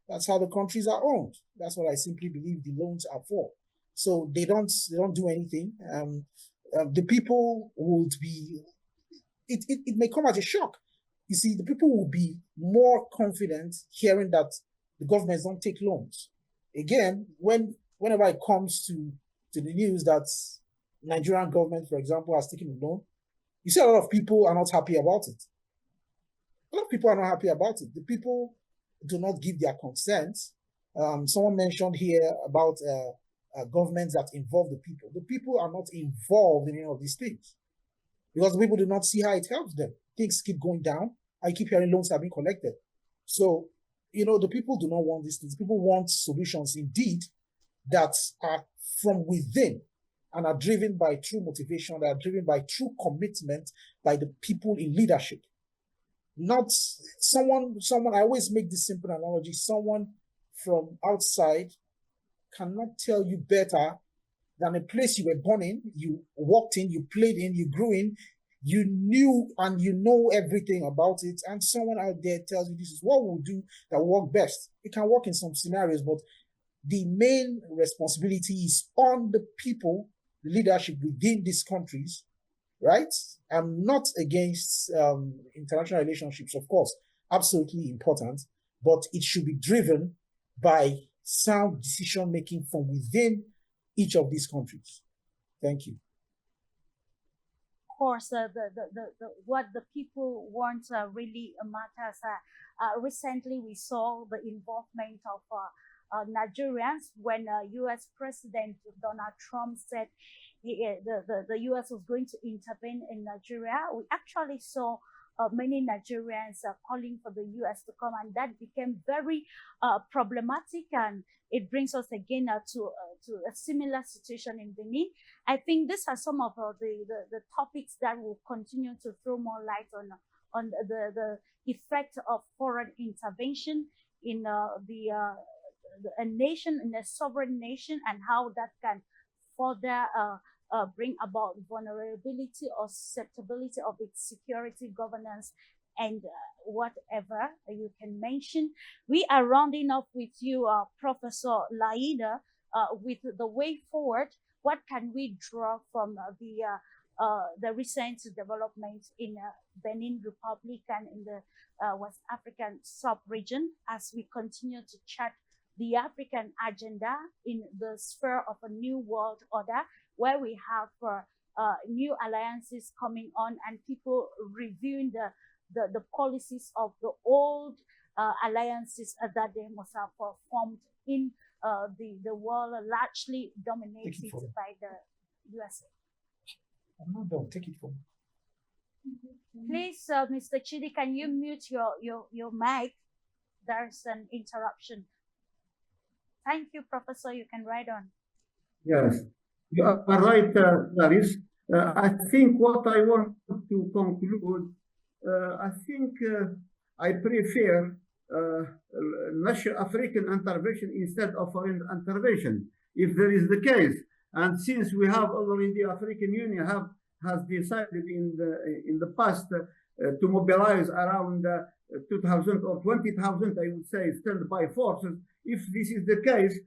That's how the countries are owned. That's what I simply believe the loans are for. So they don't do anything. The people would be, it may come as a shock. You see, the people will be more confident hearing that the governments don't take loans. Again, whenever it comes to the news that Nigerian government, for example, has taken a loan, you see a lot of people are not happy about it. A lot of people are not happy about it. The people do not give their consent. Someone mentioned here about governments that involve the people. The people are not involved in any of these things because the people do not see how it helps them. Things keep going down. I keep hearing loans are being collected. So, the people do not want these things. People want solutions indeed that are from within and are driven by true motivation, that are driven by true commitment by the people in leadership. Not someone, I always make this simple analogy, someone from outside cannot tell you better than a place you were born in, you walked in, you played in, you grew in, you knew and you know everything about it, and someone out there tells you this is what we'll do that will work best. It can work in some scenarios, but the main responsibility is on the people, the leadership within these countries, right? I'm not against international relationships, of course, absolutely important, but it should be driven by sound decision-making from within each of these countries. Thank you. Of course, what the people want really matters. Recently, we saw the involvement of Nigerians when U.S. President Donald Trump said the U.S. was going to intervene in Nigeria. We actually saw many Nigerians calling for the U.S. to come, and that became very problematic, and it brings us again to a similar situation in Benin. I think these are some of the topics that will continue to throw more light on the effect of foreign intervention in a nation, in a sovereign nation, and how that can further bring about vulnerability or susceptibility of its security, governance, and whatever you can mention. We are rounding up with you, Professor Laida, with the way forward. What can we draw from the the recent developments in Benin Republic and in the West African sub-region as we continue to chart the African agenda in the sphere of a new world order where we have new alliances coming on and people reviewing the policies of the old alliances that they must have formed in the world largely dominated by the USA. I'm not done. Take it from me. Please, Mr. Chidi, can you mute your mic? There's an interruption. Thank you, Professor. You can write on. Yes, you are right, Clarice. I think what I want to conclude, I think I prefer national African intervention instead of foreign intervention, if there is the case. And since we have already African Union has decided in the past to mobilize around 2,000 or 20,000, I would say, standby forces. If this is the case,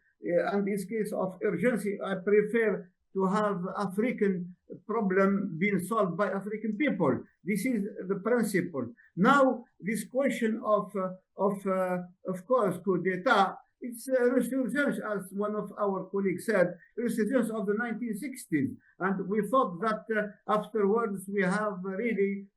and this case of urgency, I prefer to have African problem being solved by African people. This is the principle. Now, this question of course, coup d'etat, it's a resurgence, as one of our colleagues said, resurgence of the 1960s. And we thought that afterwards we have really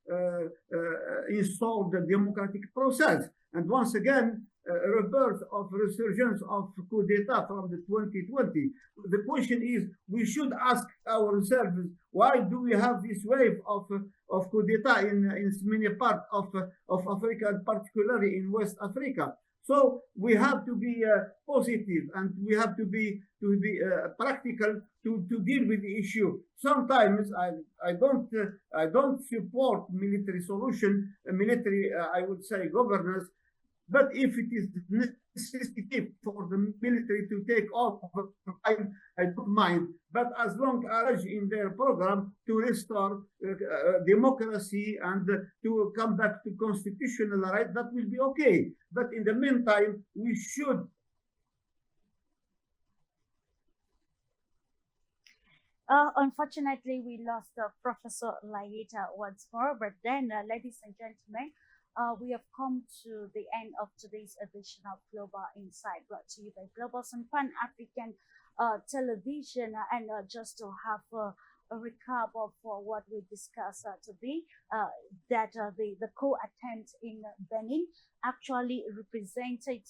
installed the democratic process. And once again, a rebirth of resurgence of coup d'etat from the 2020. The question is, we should ask ourselves, why do we have this wave of coup d'etat in many parts of Africa, and particularly in West Africa? So we have to be positive, and we have to be practical to deal with the issue. Sometimes I don't support military solution, military I would say governance. But if it is necessity for the military to take over, I don't mind. But as long as in their program to restore democracy and to come back to constitutional right, that will be okay. But in the meantime, we should. Unfortunately, we lost Professor Laeta once more. But then, ladies and gentlemen, we have come to the end of today's edition of Global Insight, brought to you by Global and Pan-African Television. And just to have a recap of what we discussed today, that the coup attempt in Benin actually represented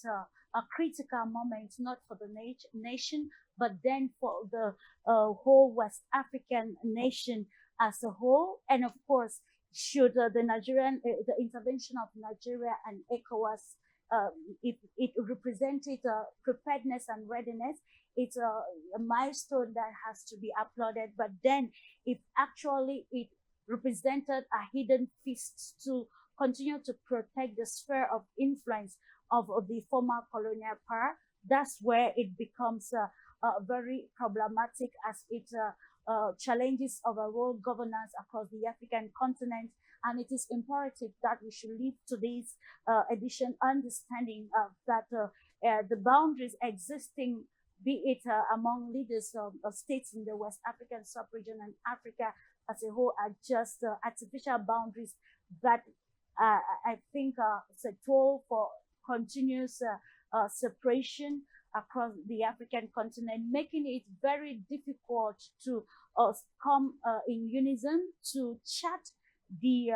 a critical moment, not for the nation, but then for the whole West African nation as a whole. And of course, should the intervention of Nigeria and Ecowas, if it represented preparedness and readiness, it's a milestone that has to be applauded. But then, if actually it represented a hidden fist to continue to protect the sphere of influence of the former colonial power, that's where it becomes very problematic, as it challenges overall governance across the African continent. And it is imperative that we should leave today's edition understanding that the boundaries existing, be it among leaders of states in the West African sub-region and Africa as a whole, are just artificial boundaries that I think it's a toll for continuous separation across the African continent, making it very difficult to come in unison to chart the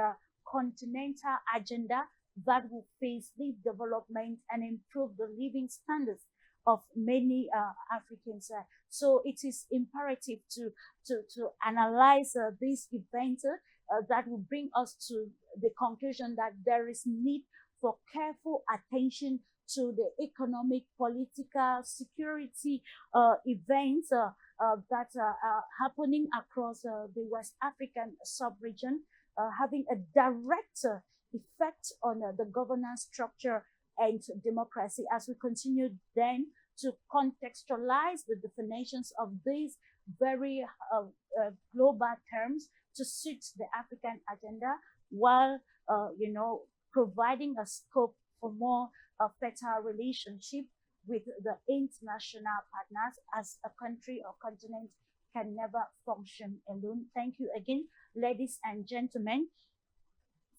continental agenda that will face the development and improve the living standards of many Africans. So it is imperative to analyze these events that will bring us to the conclusion that there is need for careful attention to the economic, political, security events that are happening across the West African sub-region, having a direct effect on the governance structure and democracy, as we continue then to contextualize the definitions of these very global terms to suit the African agenda, while providing a scope for more better relationship with the international partners as a country or continent can never function alone. Thank you again, ladies and gentlemen,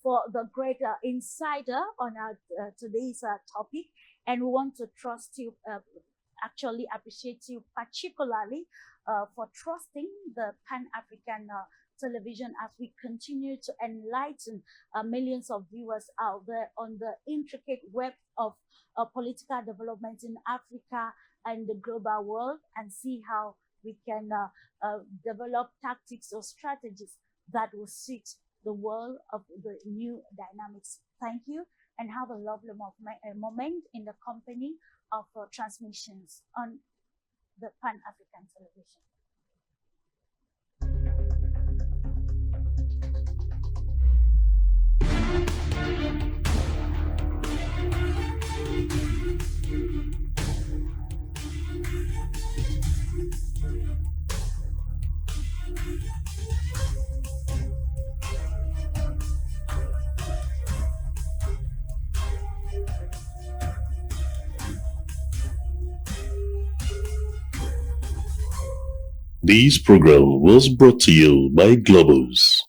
for the great insider on our today's topic. And we want to trust you, actually appreciate you particularly for trusting the Pan-African television as we continue to enlighten millions of viewers out there on the intricate web of political development in Africa and the global world, and see how we can develop tactics or strategies that will suit the world of the new dynamics. Thank you, and have a lovely moment in the company of transmissions on the Pan-African television. This program was brought to you by Globos.